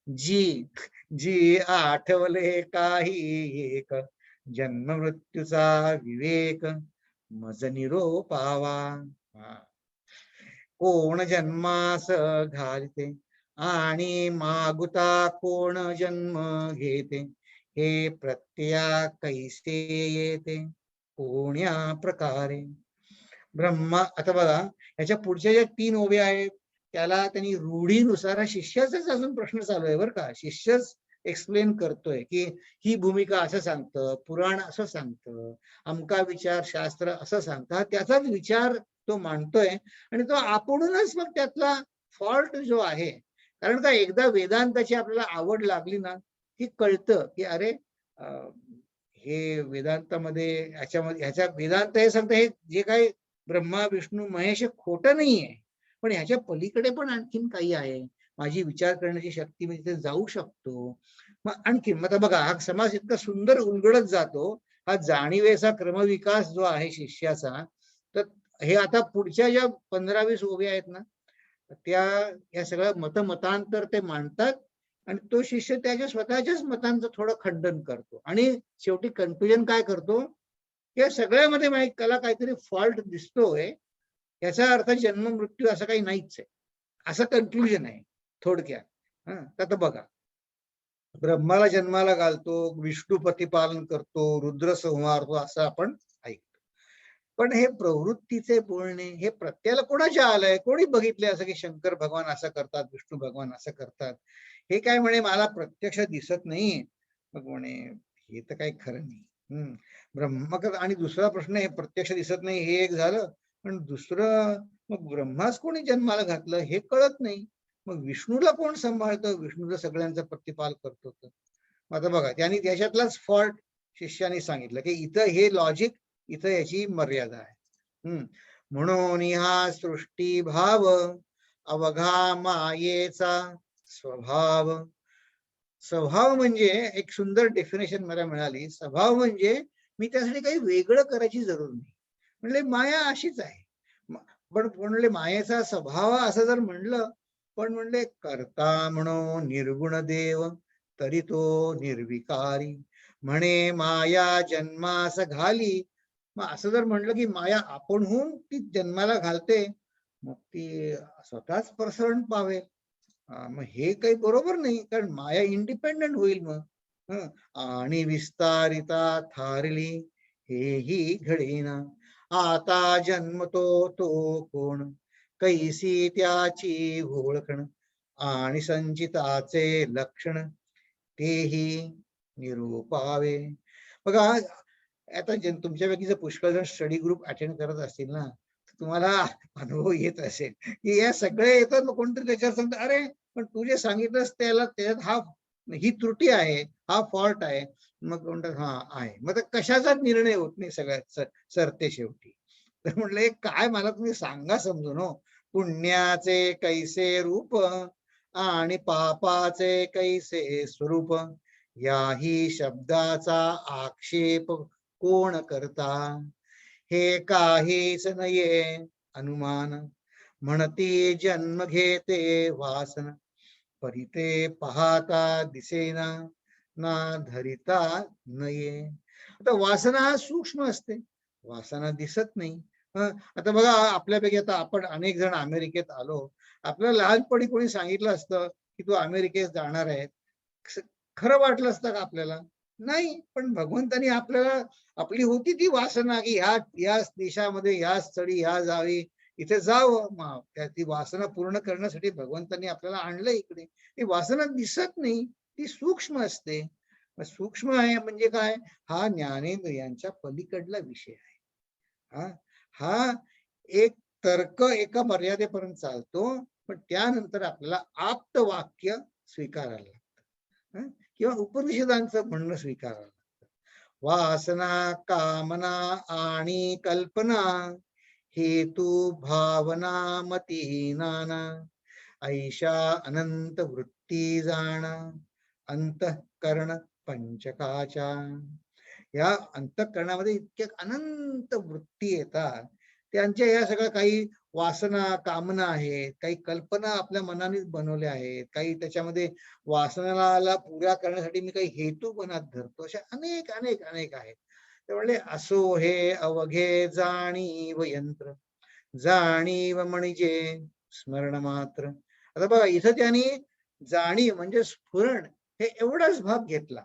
जी जी आठवले काही एक, जन्म मृत्यूचा विवेक मज निरोपावा. कोण जन्मास घालते आणि मागुता कोण जन्म घेते, हे प्रत्यया कैसे येते कोण्या प्रकारे. ब्रह्मा, आता बघा याच्या पुढच्या ज्या 3 ओव्या आहेत त्याला त्यांनी रूढीनुसार, शिष्याचाच अजून प्रश्न चालू आहे बरं का. शिष्यच एक्सप्लेन करतोय की ही भूमिका असं सांगतं, पुराण असं सांगतं, अमका विचार शास्त्र असं सांगतं. त्याचाच विचार तो मांडतोय आणि तो आपणूनच मग त्यातला फॉल्ट जो आहे. कारण का एकदा वेदांताची आपल्याला आवड लागली ना की कळतं की अरे हे वेदांतामध्ये ह्याच्यामध्ये ह्याच्या वेदांत हे सांगतं, हे जे काही ब्रह्मा विष्णू महेश हे खोटं नाहीये, पण ह्याच्या पलीकडे पण आणखीन काही आहे. माझी विचार करण्याची शक्ती मी तिथे जाऊ शकतो. मग आणखीन मग आता बघा हा समाज इतका सुंदर उलगडत जातो. हा जाणीवेचा क्रमविकास जो आहे शिष्याचा, तर हे आता पुढच्या ज्या 15-20 ओव्या आहेत ना, त्या या सगळ्या मतमतांतर ते मांडतात आणि तो शिष्य त्याच्या स्वतःच्याच मतांचं थोडं खंडन करतो आणि शेवटी कन्क्लुजन काय करतो, या सगळ्यामध्ये मला काहीतरी फॉल्ट दिसतोय, याचा अर्थ जन्म मृत्यू असं काही नाहीच आहे, असं कन्क्लुजन आहे थोडक्यात. तर आता बघा, ब्रह्माला जन्माला घालतो, विष्णू प्रतिपालन करतो, रुद्र संहारतो असं आपण ऐकतो. पण हे प्रवृत्तीचे बोलणे हे प्रत्येकाला कोणाच्या आलंय, कोणी बघितले असं की शंकर भगवान असं करतात, विष्णू भगवान असं करतात, हे काय म्हणे मला प्रत्यक्ष दिसत नाही. मग म्हणे हे तर काही खरं नाही. ब्रह्म आणि दुसरा प्रश्न, हे प्रत्यक्ष दिसत नाही हे एक झालं, पण दुसरं मग ब्रह्माच कोणी जन्माला घातलं हे कळत नाही. मग विष्णूला कोण सांभाळतं, विष्णूला सगळ्यांचा प्रतिपाल करतो. आता बघा त्यांनी त्याच्यातलाच फॉल्ट शिष्याने सांगितलं की इथं हे लॉजिक, इथं याची मर्यादा आहे. म्हणून हा सृष्टी भाव अवघा मायेचा स्वभाव. स्वभाव म्हणजे एक सुंदर डेफिनेशन मला मिळाली. स्वभाव म्हणजे मी त्यासाठी काही वेगळं करायची जरूर नाही. म्हणले माया अशीच आहे. पण म्हणले मायेचा स्वभाव असं जर म्हणलं, पण म्हणले करता म्हणो निर्गुण देव तरी तो निर्विकारी. म्हणे माया जन्मास घाली. मग असं जर म्हणलं की माया आपणहून ती जन्माला घालते, मग ती स्वतःच प्रसरण पावेल. मग हे काही बरोबर नाही, कारण माया इंडिपेंडंट होईल मग. आणि विस्तारिता थारली हेही घडेना. आता जन्मतो तो कोण कैसी त्याची ओळखण. आणि संचिताचे लक्षण तेही निरूपावे. बघा आता तुमच्यापैकी जर पुष्कळ जण स्टडी ग्रुप अटेंड करत असतील ना, तुम्हाला अनुभव येत असेल की या सगळे येतात, मग कोणतरी त्याच्यावर सांगतं अरे पण तू जे सांगितलंस त्याच्यात ही त्रुटी आहे, हा फॉल्ट आहे. मग म्हणतात हा आहे. मग कशाचाच निर्णय होत नाही सगळ्यात सरते शेवटी. तर म्हटलं काय मला तुम्ही सांगा समजून हो. पुण्याचे कैसे रूप आणि पापाचे कैसे स्वरूप. याही शब्दाचा आक्षेप कोण करता. हे काहीच नये अनुमान. म्हणती जन्म घेते वासन. परिते पाहता दिसेना ना धरिता नये. आता वासना हा सूक्ष्म असते, वासना दिसत नाही. आता बघा आपल्यापैकी आता आपण अनेक जण अमेरिकेत आलो, आपल्याला लहानपणी कोणी सांगितलं असतं की तू अमेरिकेत जाणार आहे, खरं वाटलं असतं का आपल्याला? नाही. पण भगवंतानी आपल्याला आपली होती ती वासना की ह्या देशामध्ये ह्या स्थळी ह्या जावी, इथे जावं. ती वासना पूर्ण करण्यासाठी भगवंतांनी आपल्याला आणलं इकडे. ती वासना दिसत नाही, ती सूक्ष्म असते. सूक्ष्म आहे म्हणजे काय, हा ज्ञानेंद्रियांच्या पलीकडला विषय आहे. हा एक तर्क एका मर्यादेपर्यंत चालतो, पण त्यानंतर आपल्याला आप्त वाक्य स्वीकारायला लागतं किंवा उपनिषदांचं म्हणणं स्वीकारायला लागतं. वासना कामना आणि कल्पना हेतू भावना मती नाना. ऐशा अनंत वृत्ती जाणा अंतःकरण पंचकाचा. या अंतःकरणामध्ये इतक्या अनंत वृत्ती येतात, त्यांच्या या सगळ्या काही वासना कामना आहेत, काही कल्पना आपल्या मनानेच बनवल्या आहेत, काही त्याच्यामध्ये वासनाला पुरा करण्यासाठी मी काही हेतू मनात धरतो, अशा अनेक अनेक अनेक आहेत. त्यामुळे असो हे अवघे जाणीव यंत्र. जाणीव म्हणजे स्मरण मात्र. आता बघा इथं त्यांनी जाणीव म्हणजे स्फुरण हे एवढाच भाग घेतला.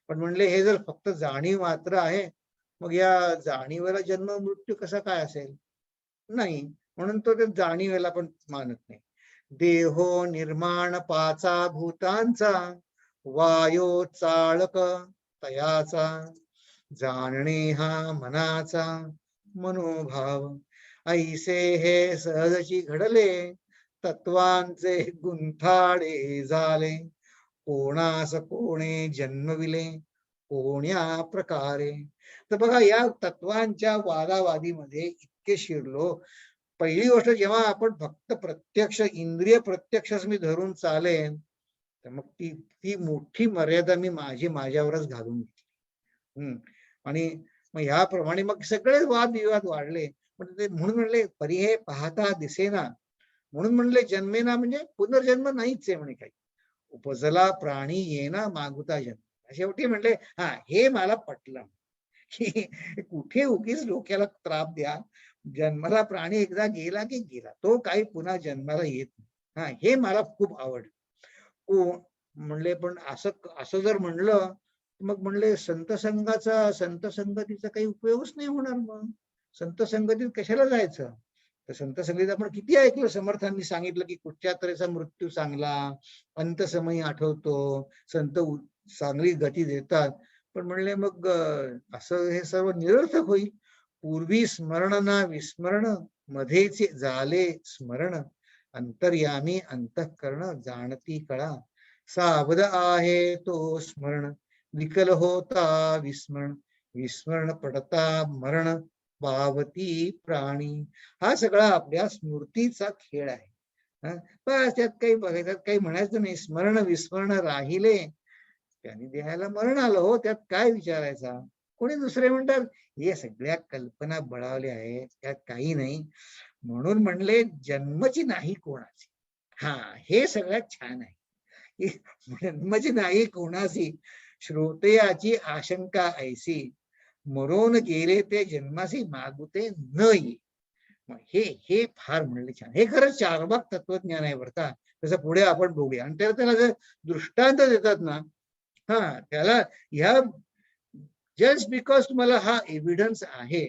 पण म्हणले हे जर फक्त जाणीव मात्र आहे, मग या जाणीवेला जन्म मृत्यू कसा काय असेल? नाही. म्हणून तो त्या जाणीवेला पण मानत नाही. देहो निर्माण पाचा भूतांचा वायो चाळक तयाचा. जाणणे हा मनाचा मनोभाव. ऐसे हे सहजची घडले तत्वांचे गुंथाडे झाले. कोणास कोणे जन्मविले कोण्या प्रकारे. तर बघा या तत्वांच्या वादावादीमध्ये इतके शिरलो. पहिली गोष्ट, जेव्हा आपण फक्त प्रत्यक्ष इंद्रिय प्रत्यक्षच मी धरून चालेन, तर मग ती ती मोठी मर्यादा मी माझ्यावरच घालून घेतली. आणि मग ह्याप्रमाणे मग सगळे वादविवाद वाढले. पण ते म्हणून म्हणले परिहे पाहता दिसेना, म्हणून म्हणले जन्मेना म्हणजे पुनर्जन्म नाहीच आहे म्हणे काही. उपजला प्राणी येना मागुता जन्म. शेवटी म्हणले हा हे मला पटलं की कुठे उगीच डोक्याला त्राप द्या. जन्माला प्राणी एकदा गेला की गेला, तो काही पुन्हा जन्माला येत नाही. हा हे मला खूप आवडलं. म्हणले पण असं असं जर म्हणलं मग म्हणले संत संगतीचा काही उपयोगच नाही होणार. मग संत संगतीत कशाला जायचं? तर संत संगतीत आपण किती ऐकलं, समर्थांनी सांगितलं की कुठच्या तऱ्हेचा मृत्यू चांगला, अंतसमयी आठवतो, संत चांगली गती देतात. पण म्हणले मग असं हे सर्व निरर्थक होईल. पूर्वी स्मरण ना विस्मरण, मध्येचे झाले स्मरण, अंतर्यामी अंतःकरण जाणती कळा, सावध आहे तो स्मरण, विकल होता विस्मरण, विस्मरण पडता मरण, पावती प्राणी. हा सगळा आपल्या स्मृतीचा खेळ आहे. बस त्यात काही बघायचं, काही म्हणायचं नाही. स्मरण विस्मरण राहिले त्यांनी देहाला मरण आलं हो, त्यात काय विचारायचा. कोणी दुसरे म्हणतात हे सगळ्या कल्पना बळावल्या आहेत, त्यात काही नाही. म्हणून म्हणले जन्मची नाही कोणाची. हा हे सगळ्यात छान आहे. जन्मची नाही कोणाची, श्रोतयाची आशंका ऐसी, मरून गेले ते जन्मासी मागुते न ये. हे हे फार म्हणले छान. हे खरंच चारबाग तत्वज्ञान आहे बरं का. तसं पुढे आपण बघूया. आणि त्याला जर दृष्टांत देतात ना, हा त्याला ह्या जस्ट बिकॉज तुम्हाला हा एव्हिडन्स आहे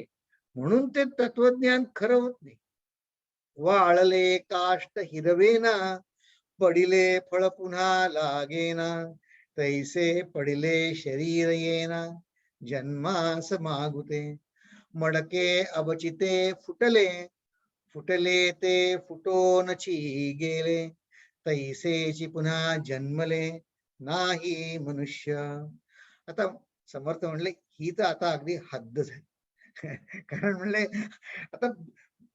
म्हणून ते तत्वज्ञान खरं होत नाही. वाळले काष्ट हिरवेना, पडिले फळ पुन्हा लागेना, तैसे पडिले शरीर येना, जन्मास मागुते. मडके अवचिते फुटले, फुटले ते फुटोनची गेले, तैसेची पुन्हा जन्मले नाही मनुष्य. आता समर्थ म्हणले ही तर आता अगदी हद्द झाली. कारण म्हणले आता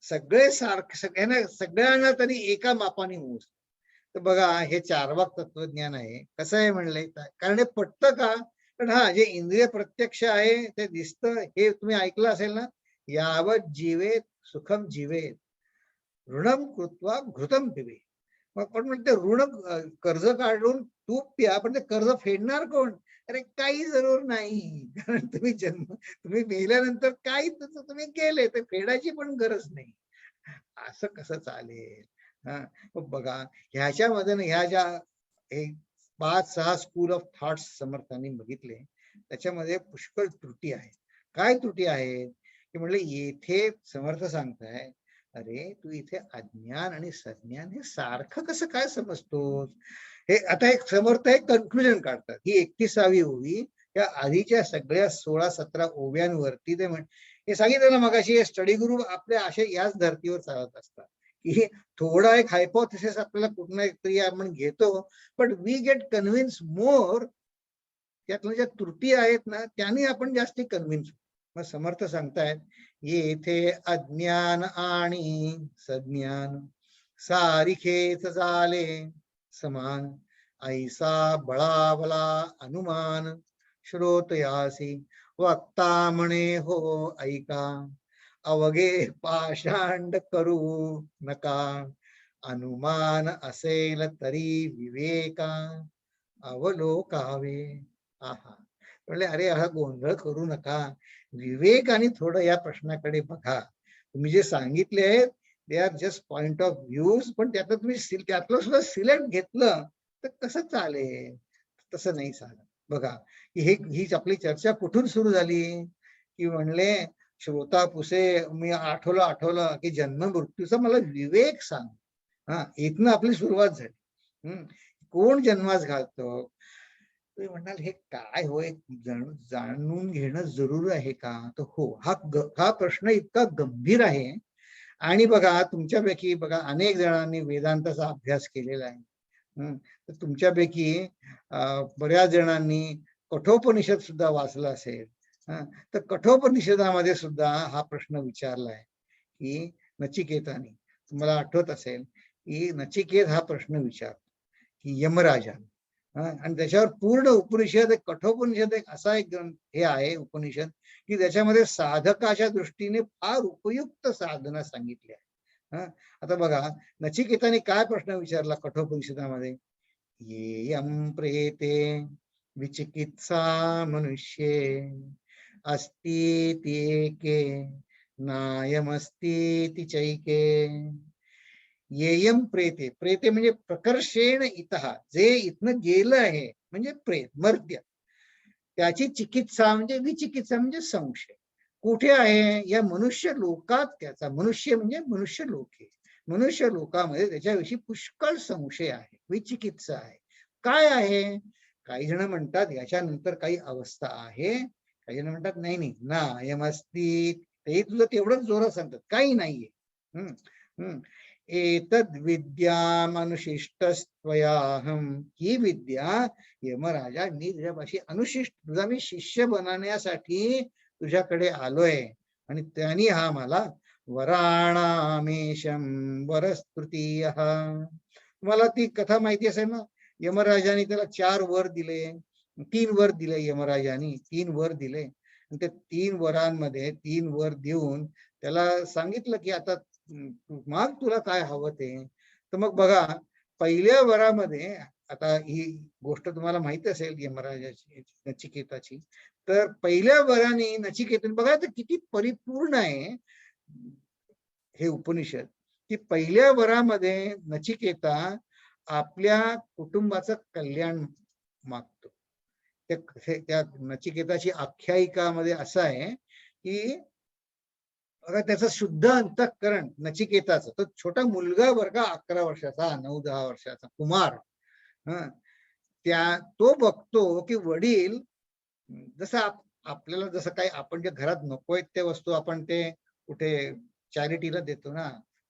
सगळे सारखे, सगळ्यांना तरी एका मापाने मोज. तर बघा हे चारवाक तत्वज्ञान आहे. कसं आहे म्हणले, कारण हे पटतं का? पण हा जे इंद्रिय प्रत्यक्ष आहे ते दिसतं. हे तुम्ही ऐकलं असेल ना, यावत जीवेत सुखम जीवेत, ऋणम कृत्वा घृतम पिबे. मग पण म्हणते ऋण, कर्ज काढून तूप प्या, पण ते कर्ज फेडणार कोण? अरे काही जरूर नाही. कारण तुम्ही मेल्यानंतर काही तुम्ही गेले, ते फेडायची पण गरज नाही. असं कसं चालेल? मग बघा ह्याच्यामध्ये ह्या ज्या 5-6 स्कूल ऑफ थॉट्स समर्थांनी बघितले, त्याच्यामध्ये पुष्कळ त्रुटी आहे. काय त्रुटी आहे की म्हणले येथे समर्थ सांगताय, अरे तू इथे अज्ञान आणि सज्ञान हे सारखं कसं काय समजतोस? हे आता एक समर्थ एक कन्क्लुजन काढतात. ही 31वी ओवी या आधीच्या सगळ्या 16-17 ओव्यांवरती ते हे सांगितलं ना मगाशी, हे स्टडी ग्रुप आपल्या अशा याच धर्तीवर चालत असतात की थोडा एक हायपोथेसिस आपल्याला कुठला तरी आपण घेतो, पण वी गेट कन्व्हिन्स मोर. त्यातल्या ज्या त्रुटी आहेत ना त्यांनी आपण जास्ती कन्व्हिन्स. मग समर्थ सांगतायत येथे अज्ञान आणि सज्ञान सारिखेच झाले समान, ऐसा बळावला अनुमान, श्रोतयासी वक्ता म्हणे हो ऐका, अवघे पाषांड करू नका, अनुमान असेल तरी विवेका अवलोकावे. आहा म्हणले अरे हा गोंधळ करू नका, विवेकाने थोडं या प्रश्नाकडे बघा. तुम्ही जे सांगितले they are just point of views, पण त्यातलं तुम्ही त्यातलं सुद्धा सिलेक्ट घेतलं तर कसं चालेल? तसं नाही चालत. बघा हीच आपली चर्चा कुठून सुरू झाली की म्हणले श्रोता पुसे, मी आठवलं की जन्म मृत्यूचा मला विवेक सांग. हा इथनं आपली सुरुवात झाली. कोण जन्मास घालतो? तुम्ही म्हणाल हे काय होय, जाणून घेणं जरूर आहे का? तर हो, हा प्रश्न इतका गंभीर आहे. आणि बघा तुमच्यापैकी बघा अनेक जणांनी वेदांताचा अभ्यास केलेला आहे. तर तुमच्यापैकी बऱ्याच जणांनी कठोपनिषद सुद्धा वाचलं असेल. तर कठोपनिषदामध्ये सुद्धा हा प्रश्न विचारला आहे की नचिकेताने, तुम्हाला आठवत असेल की नचिकेत हा प्रश्न विचारतो की यमराजा, आणि त्याच्यावर पूर्ण उपनिषद, एक कठोपनिषद, एक असा एक हे आहे उपनिषद की त्याच्यामध्ये साधकाच्या दृष्टीने फार उपयुक्त साधना सांगितली आहे. आता बघा, नचिकेताने काय प्रश्न विचारला कठोपनिषदामध्ये? येयं प्रेते विचिकित्सा मनुष्ये अस्तीति एके नायमस्तीति चैके. येयं प्रेते, प्रेते म्हणजे प्रकर्षेण इतः, जे इथनं गेलं आहे म्हणजे प्रेत, मर्त्य. त्याची चिकित्सा म्हणजे विचिकित्सा म्हणजे संशय. कुठे आहे? या मनुष्य लोकात त्याचा, मनुष्य म्हणजे मनुष्य लोके, मनुष्य लोकामध्ये त्याच्याविषयी पुष्कळ संशय आहे, विचिकित्सा आहे. काय आहे? काही जण म्हणतात याच्यानंतर काही अवस्था आहे, काही जण म्हणतात नाही नाही ना यमस्ती, ते तुझं तेवढंच जोरात सांगतात, काही नाहीये. एतद विद्यामनुशिष्टस्त्वयाहम, ही विद्या यमराजा मी तुझ्यापाशी अनुशिष्ट, तुझा मी शिष्य बनण्यासाठी तुझ्याकडे आलोय, आणि त्यांनी हा मला वराणामेशम वरस्तृतीय. तुम्हाला ती कथा माहिती असेल ना, यमराजाने त्याला 4 वर दिले, 3 वर दिले, यमराजाने 3 वर दिले, आणि त्या 3 वरांमध्ये 3 वर देऊन त्याला सांगितलं की आता माग तुला काय हवं ते. तर मग बघा, पहिल्या वरामध्ये, आता ही गोष्ट तुम्हाला माहिती असेल यमराजाची, नचिकेताची, तर पहिल्या वराने नचिकेतन, बघा तर किती परिपूर्ण आहे हे उपनिषद, की पहिल्या वरामध्ये नचिकेता आपल्या कुटुंबाचं कल्याण मागतो. त्या नचिकेताची आख्यायिकामध्ये असं आहे की बघा, त्याचं शुद्ध अंतःकरण नचिकेताचं, तो छोटा मुलगा बरं का, 11 वर्षाचा, 9-10 वर्षाचा कुमार, तो बघतो की वडील, जसं आपल्याला जसं काही आपण जे घरात नकोय त्या वस्तू आपण ते कुठे चॅरिटीला देतो ना,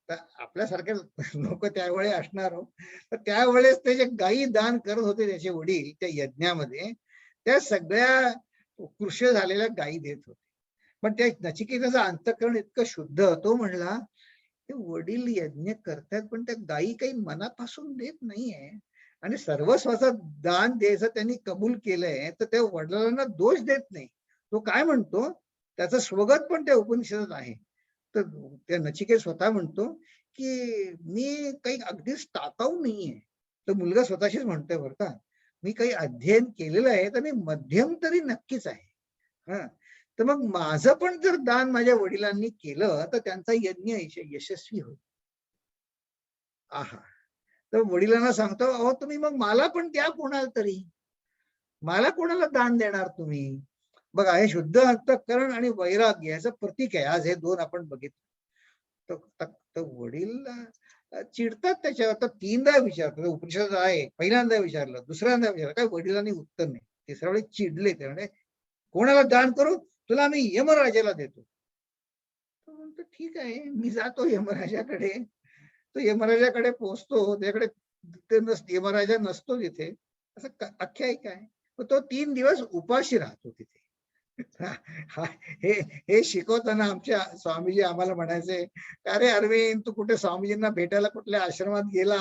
तर आपल्यासारखे लोक त्यावेळी असणार हो, तर त्यावेळेस ते जे गायी दान करत होते त्याचे वडील त्या यज्ञामध्ये, त्या सगळ्या कृष्य झालेल्या गायी देत होते. पण त्या नचिकेताचं अंतःकरण इतकं शुद्ध, तो म्हणला ते वडील यज्ञ करतात पण त्या गायी काही मनापासून देत नाहीये, आणि सर्वस्वाचं दान द्यायचं त्यांनी कबूल केलंय, तर त्या वडिलांना दोष देत नाही. तो काय म्हणतो, त्याचं स्वगत पण त्या उपनिषदात आहे. तर त्या नचिकेत स्वतः म्हणतो की मी काही अगदीच टाकाऊ नाहीये. तो मुलगा स्वतःशीच म्हणतोय बरं का, मी काही अध्ययन केलेलं आहे तर मी मध्यम तरी नक्कीच आहे. तर मग माझं पण जर दान माझ्या वडिलांनी केलं तर त्यांचा यज्ञ यशस्वी होईल. आहा, तर वडिलांना सांगतो, अहो तुम्ही मग मला पण द्या कोणाला तरी, मला कोणाला दान देणार तुम्ही? बघा, हे शुद्ध अंतःकरण आणि वैराग्य याचं प्रतीक आहे. आज हे 2 आपण बघितलं. तर वडील चिडतात त्याच्यावर, तर 3दा विचारतात. उपनिषद आहे, पहिल्यांदा विचारलं, दुसऱ्यांदा विचारलं, काय वडिलांनी उत्तर नाही. तिसऱ्या वेळी चिडले ते, म्हणजे कोणाला दान करू? तुला मी यमराजाला देतो. तो म्हणतो ठीक आहे, मी जातो यमराजाकडे. तो यमराजाकडे पोहोचतो, त्याच्याकडे यमराजा नसतो तिथे, असं आख्यायिका आहे. तो 3 दिवस उपाशी राहतो तिथे. हे शिकवताना आमच्या स्वामीजी आम्हाला म्हणायचे, अरे अरविंद, तू कुठे स्वामीजींना भेटायला कुठल्या आश्रमात गेला,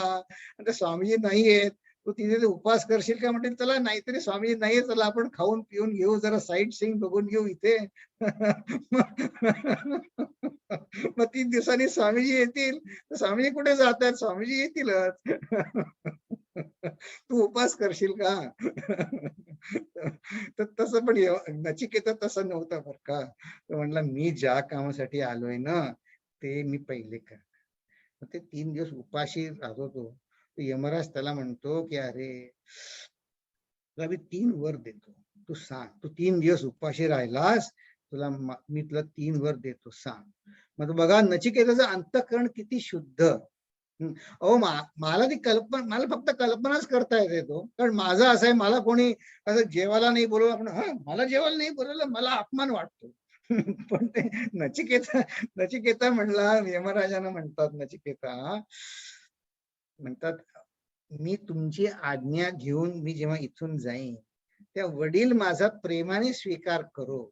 आणि स्वामीजी नाहीयेत, तू तिथे उपास करशील का? म्हणते चला, नाहीतरी स्वामीजी नाहीये, चला आपण खाऊन पिऊन घेऊ, जरा साईट सीइंग बघून घेऊ इथे. मग 3 दिवसांनी स्वामीजी येतील, तर स्वामीजी कुठे जातात? स्वामीजी येतीलच. तू उपास करशील का? तर तसं पण नचिकेता तसं नव्हतं बरं का. तो म्हणला मी ज्या कामासाठी आलोय ना ते मी पहिले कर. ते 3 दिवस उपाशी राहत होतो. यमराज त्याला म्हणतो की अरे तुला मी 3 वर देतो, तू सांग, तू 3 दिवस उपाशी राहिलास, तुला मी तुला 3 वर देतो, सांग. मग बघा नचिकेताचं अंतःकरण किती शुद्ध. अहो मला ती कल्पना, मला फक्त कल्पनाच करता येते तो, कारण माझं असं आहे, मला कोणी असं जेवायला नाही बोलवलं, आपण मला जेवायला नाही बोलवलं, मला अपमान वाटतो. पण ते नचिकेता म्हणला, यमराजानं म्हणतात, नचिकेता म्हणतात, मी तुमची आज्ञा घेऊन मी जेव्हा इथून जाईन, त्या वडील माझा प्रेमाने स्वीकार करो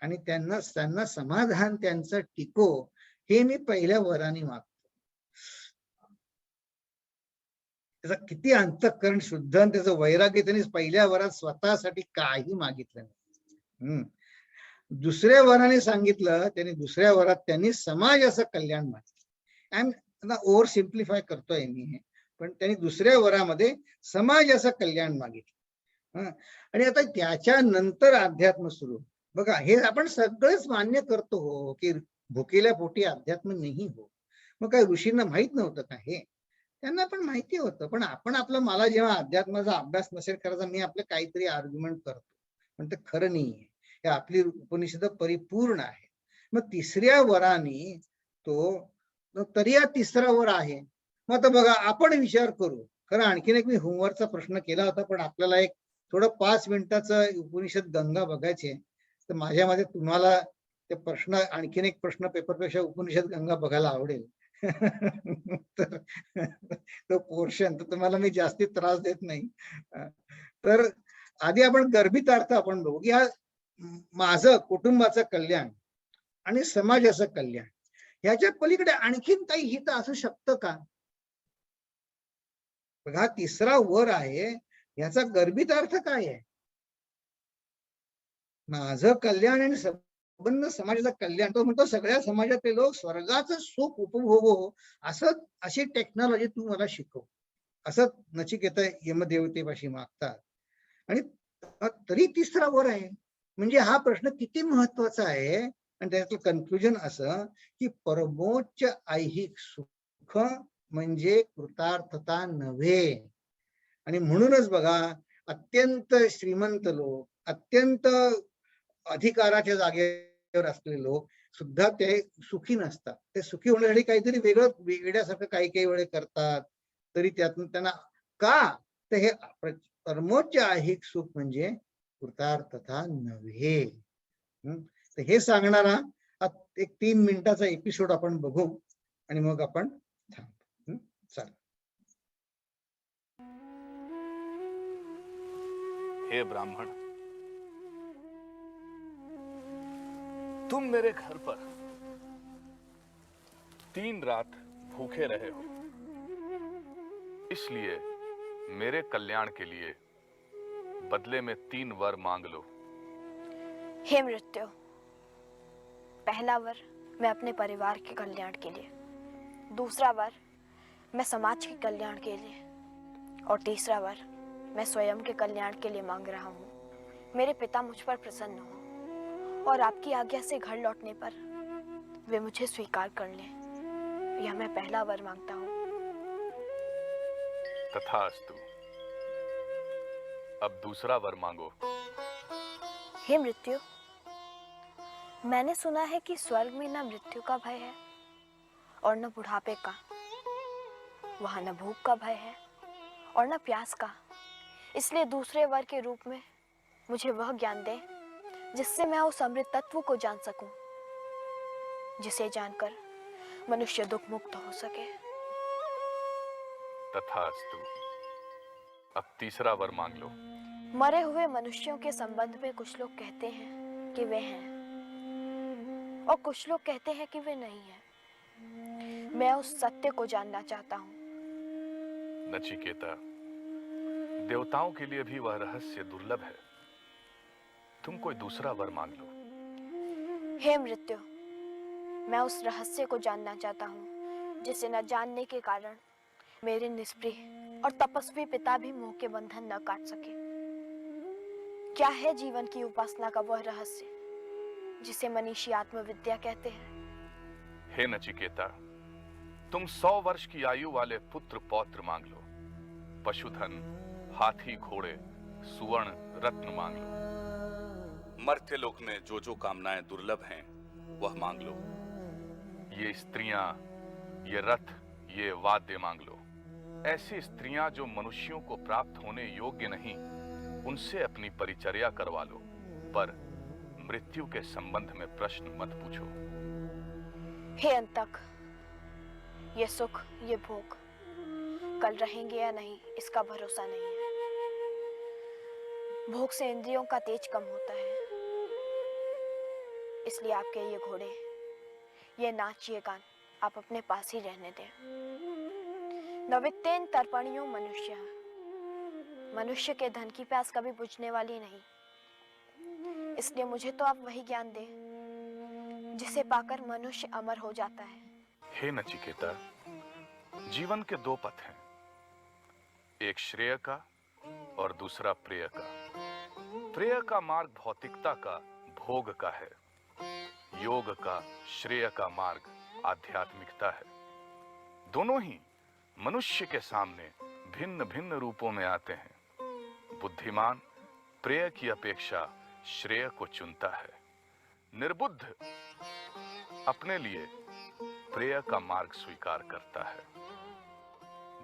आणि त्यांना समाधान त्यांचं टिको, हे मी पहिल्या वराने मागतो. त्याचा किती अंतःकरण शुद्ध आणि त्याचं वैराग्य त्यांनी पहिल्या वरात स्वतःसाठी काही मागितलं नाही. दुसऱ्या वराने सांगितलं, त्यांनी दुसऱ्या वरात त्यांनी समाजाचं कल्याण मागितलं. ओव्हर सिम्प्लिफाय करतोय मी, पण त्यांनी दुसऱ्या वरामध्ये समाजाचं कल्याण मागितलं. आणि आता त्याच्यानंतर अध्यात्म सुरू. बघा, हे आपण सगळंच मान्य करतो हो की भुकेल्या पोटी अध्यात्म नाही हो. मग काय ऋषींना माहित नव्हतं का हे? त्यांना पण माहिती होतं, पण आपण मला जेव्हा अध्यात्माचा अभ्यास नसेल करायचा, मी आपलं काहीतरी आर्ग्युमेंट करतो, पण ते खरं नाहीये. हे आपली उपनिषद परिपूर्ण आहे. मग तिसऱ्या वराने तरी हा तिसरा वर आहे. मग आता बघा, आपण विचार करू. खरं आणखीन एक मी होमवर्कचा प्रश्न केला होता, पण आपल्याला एक थोडं 5 मिनिटाचं उपनिषद गंगा बघायचे, तर माझ्या मध्ये तुम्हाला ते प्रश्न, आणखीन एक प्रश्न पेपरपेक्षा उपनिषद गंगा बघायला आवडेल. तर तो पोर्शन तर तुम्हाला मी जास्ती त्रास देत नाही. तर आधी आपण गर्भित अर्थ आपण बघू की हा माझं कुटुंबाचं कल्याण आणि समाजाचं कल्याण, ह्याच्या पलीकडे आणखीन काही हित असू शकतं का? बघा, तिसरा वर आहे, याचा गर्भित अर्थ काय आहे? माझं कल्याण आणि संबंध समाजाचं कल्याण. तो म्हणतो सगळ्या समाजातले लोक स्वर्गाचं सुख उपभोगो, अशी टेक्नॉलॉजी तू मला शिकव, असं नचिकेता यमदेवतेपाशी मागतात. आणि तरी तिसरा वर आहे. म्हणजे हा प्रश्न किती महत्वाचा आहे. आणि त्याचं कन्क्लुजन असं की परमोच्च ऐहिक सुख म्हणजे कृतार्थता नव्हे. आणि म्हणूनच बघा, अत्यंत श्रीमंत लोक, अत्यंत अधिकाराच्या जागेवर असलेले लोक सुद्धा ते सुखी नसतात. ते सुखी होण्यासाठी काहीतरी वेगळ्यासारखं काही वेळे करतात. तरी त्यातून त्यांना का, तर हे परमोच्च ऐहिक सुख म्हणजे कृतार्थता नव्हे. तर हे सांगणारा एक 3 मिनिटाचा एपिसोड आपण बघू आणि मग आपण थांबू. चला. हे ब्राह्मण, तुम मेरे घर पर 3 रात भूखे रहे हो, इसलिए मेरे कल्याण के लिए बदले में 3 वर मांग लो। हे मृत्यु, पहला वर मैं अपने परिवार के कल्याण के लिए, दूसरा वर मैं समाज के कल्याण के लिए, और तीसरा वर मैं स्वयं के कल्याण के लिए मांग रहा हूँ। मेरे पिता मुझ पर प्रसन्न हो और आपकी आज्ञा से घर लौटने पर वे मुझे स्वीकार कर लें। यह मैं पहला वर मांगता हूँ। तथास्तु। अब दूसरा वर मांगो। हे मृत्यु, मैंने सुना है कि स्वर्ग में न मृत्यु का भय है और न बुढ़ापे का, वहां न भूख का भय है और न प्यास का। इसलिए दूसरे वर के रूप में मुझे वह ज्ञान दे जिससे मैं उस अमृत तत्व को जान सकूं, जिसे जानकर मनुष्य दुख मुक्त हो सके। तथास्तु। अब तीसरा वर मांग लो। मरे हुए मनुष्यों के संबंध में कुछ लोग कहते हैं कि वे हैं और कुछ लोग कहते हैं कि वे नहीं हैं। मैं उस सत्य को जानना चाहता हूँ। नचिकेता, देवताओं के लिए भी वह रहस्य दुर्लभ है। तुम कोई दूसरा वर मांग लो। हे मृत्यु, मैं उस रहस्य को जानना चाहता हूँ जिसे न जानने के कारण मेरे निष्प्रिय और तपस्वी पिता भी मोह के बंधन न काट सके। क्या है जीवन की उपासना का वह रहस्य जिसे मनीषी आत्मविद्या कहते हैं? हे नचिकेता, तुम 100 वर्ष की आयु वाले पुत्र पौत्र मांग लो। पशुधन, हाथी, घोड़े, सुवर्ण, रत्न मांग लो। मर्त्य लोक में जो जो कामनाएं दुर्लभ हैं, वह मांग लो। ये स्त्रियां, ये रथ, ये वाद्य मांग लो। ऐसी स्त्रियां जो मनुष्यों को प्राप्त होने योग्य नहीं, उनसे अपनी परिचर्या करवा लो, पर मृत्यु के संबंध में प्रश्न मत पूछो। हे अंतक, ये सुख, ये भोग कल रहेंगे या नहीं इसका भरोसा नहीं है। भोग से इंद्रियों का तेज कम होता है, इसलिए आपके ये घोड़े, ये नाचिए गान आप अपने पास ही रहने दें। नवित्तेन तर्पणियो मनुष्य, मनुष्य के धन की प्यास कभी बुझने वाली नहीं, इसलिए मुझे तो आप वही ज्ञान दें जिसे पाकर मनुष्य अमर हो जाता है। हे नचिकेता, जीवन के दो पथ हैं, एक श्रेय का और दूसरा प्रेय का। प्रेय का मार्ग भौतिकता का, भोग का है। योग का, श्रेय का मार्ग आध्यात्मिकता है। दोनों ही मनुष्य के सामने भिन्न भिन्न रूपों में आते हैं। बुद्धिमान प्रेय की अपेक्षा श्रेय को चुनता है। निर्बुद्ध अपने लिए प्रेय का मार्ग स्वीकार करता है।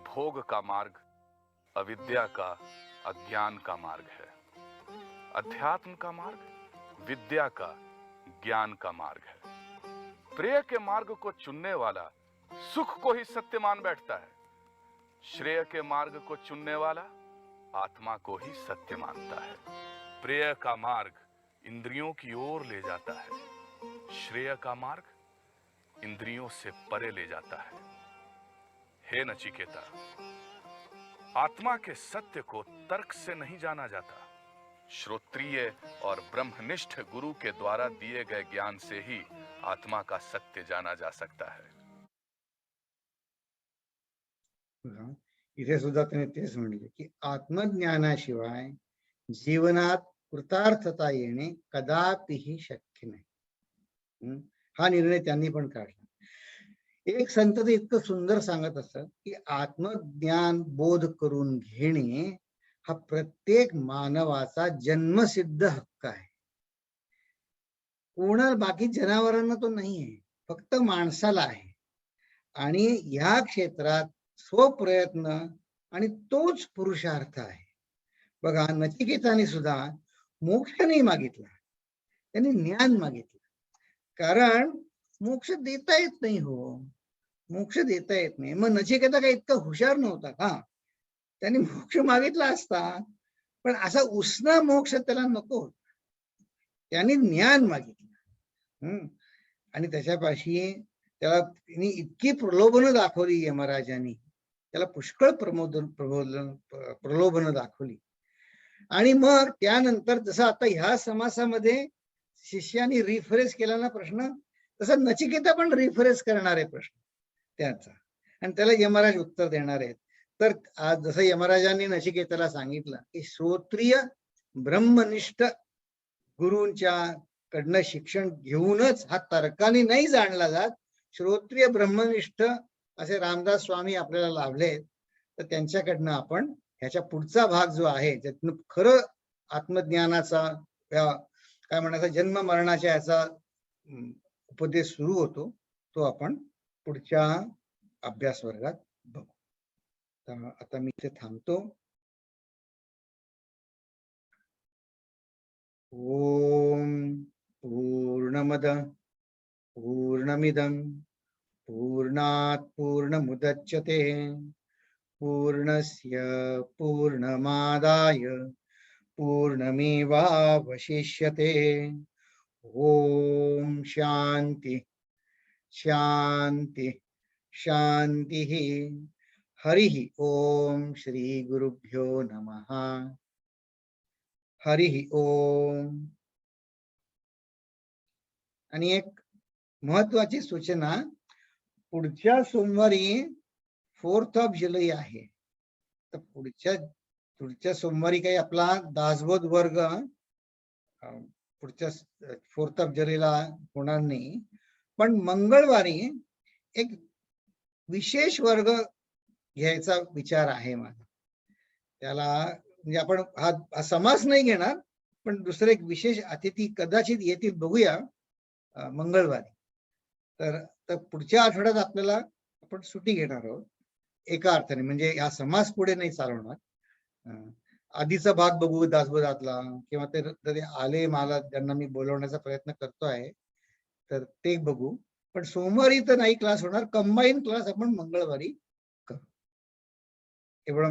भोग का मार्ग अविद्या का, अज्ञान का मार्ग है। अध्यात्म का मार्ग विद्या का, ज्ञान का मार्ग है। प्रेय के मार्ग को चुनने वाला सुख को ही सत्य मान बैठता है। श्रेय के मार्ग को चुनने वाला आत्मा को ही सत्य मानता है। प्रेय का मार्ग इंद्रियों की ओर ले जाता है, श्रेय का मार्ग इंद्रियों से परे ले जाता है। हे नचिकेता, आत्मा के सत्य को तर्क से नहीं जाना जाता, श्रोत्रिय और ब्रह्मनिष्ठ गुरु के द्वारा दिए गए ज्ञान से ही आत्मा का सत्य जाना जा सकता है। इथे सुद्धा त्याने तेच म्हणले की आत्मज्ञानाशिवाय जीवनात कृतार्थता येणे कदापिही शक्य नाही। हा निर्णय त्यांनी पण काढला। एक संत ते इतकं सुंदर सांगत असत की आत्मज्ञान बोध करून घेणे हा प्रत्येक मानवाचा जन्मसिद्ध हक्क आहे। कोणाला, बाकी जनावरांना तो नाही आहे, फक्त माणसाला आहे। आणि या क्षेत्रात स्वप्रयत्न आणि तोच पुरुषार्थ आहे। बघा, नचिकेताने सुद्धा मोक्ष नाही मागितला, त्यांनी ज्ञान मागितलं। कारण मोक्ष देता येत नाही हो, मोक्ष देता येत नाही। मग नचिकेता काय इतका हुशार नव्हता का? त्यांनी मोक्ष मागितला असता, पण असा उसना मोक्ष त्याला नको होता। त्यांनी ज्ञान मागितलं। आणि त्याच्यापाशी त्याला इतकी प्रलोभनं दाखवली यमराजांनी, त्याला पुष्कळ प्रलोभनं दाखवली। आणि मग त्यानंतर जसं आता ह्या समासामध्ये शिष्यानी रिफ्रेश केला ना प्रश्न, तसा नचिकेता पण रिफ्रेश करणार आहे प्रश्न त्याचा, आणि त्याला यमराज उत्तर देणार आहेत। तर आज जसं यमराजांनी नचिकेताला सांगितलं की श्रोत्रिय ब्रह्मनिष्ठ गुरूंच्या कडनं शिक्षण घेऊनच हा तर्काने नाही जाणला जात, श्रोत्रिय ब्रह्मनिष्ठ असे रामदास स्वामी आपल्याला लाभलेत, तर त्यांच्याकडनं आपण ह्याच्या पुढचा भाग जो आहे, ज्यातून खरं आत्मज्ञानाचा काय म्हणायचा जन्म मरणाच्या याचा उपदेश सुरू होतो, तो आपण पुढच्या अभ्यास वर्गात बघू। आता मी इथे थांबतो। ओम पूर्णमद पूर्णमिदं पूर्णात् पूर्णमुदच्यते पूर्णस्य पूर्णमादाय पूर्णमेवावशिष्यते। ओम शांति शांति शांतिः। हरिः ओम श्री गुरुभ्यो नमः। हरिः ओम। आणि एक महत्वाची सूचना, पुढच्या सोमवारी 4 जुलै आहे, तर पुढच्या सोमवारी काही आपला दासबोध वर्ग पुढच्या 4 जुलैला होणार नाही, पण मंगळवारी एक विशेष वर्ग घ्यायचा विचार आहे माझा। त्याला म्हणजे आपण हा समास नाही घेणार, पण दुसरे एक विशेष अतिथी कदाचित येतील, बघूया मंगळवारी। तर पुढच्या आठवड्यात आपल्याला आपण सुट्टी घेणार आहोत एका अर्थाने, म्हणजे हा समास पुढे नाही चालवणार। आधीचा भाग बघू दासबोधातला, किंवा ते आले मला ज्यांना मी बोलवण्याचा प्रयत्न करतो आहे तर ते बघू, पण सोमवारी तर नाही क्लास होणार, कंबाईन क्लास आपण मंगळवारी करू, एवढं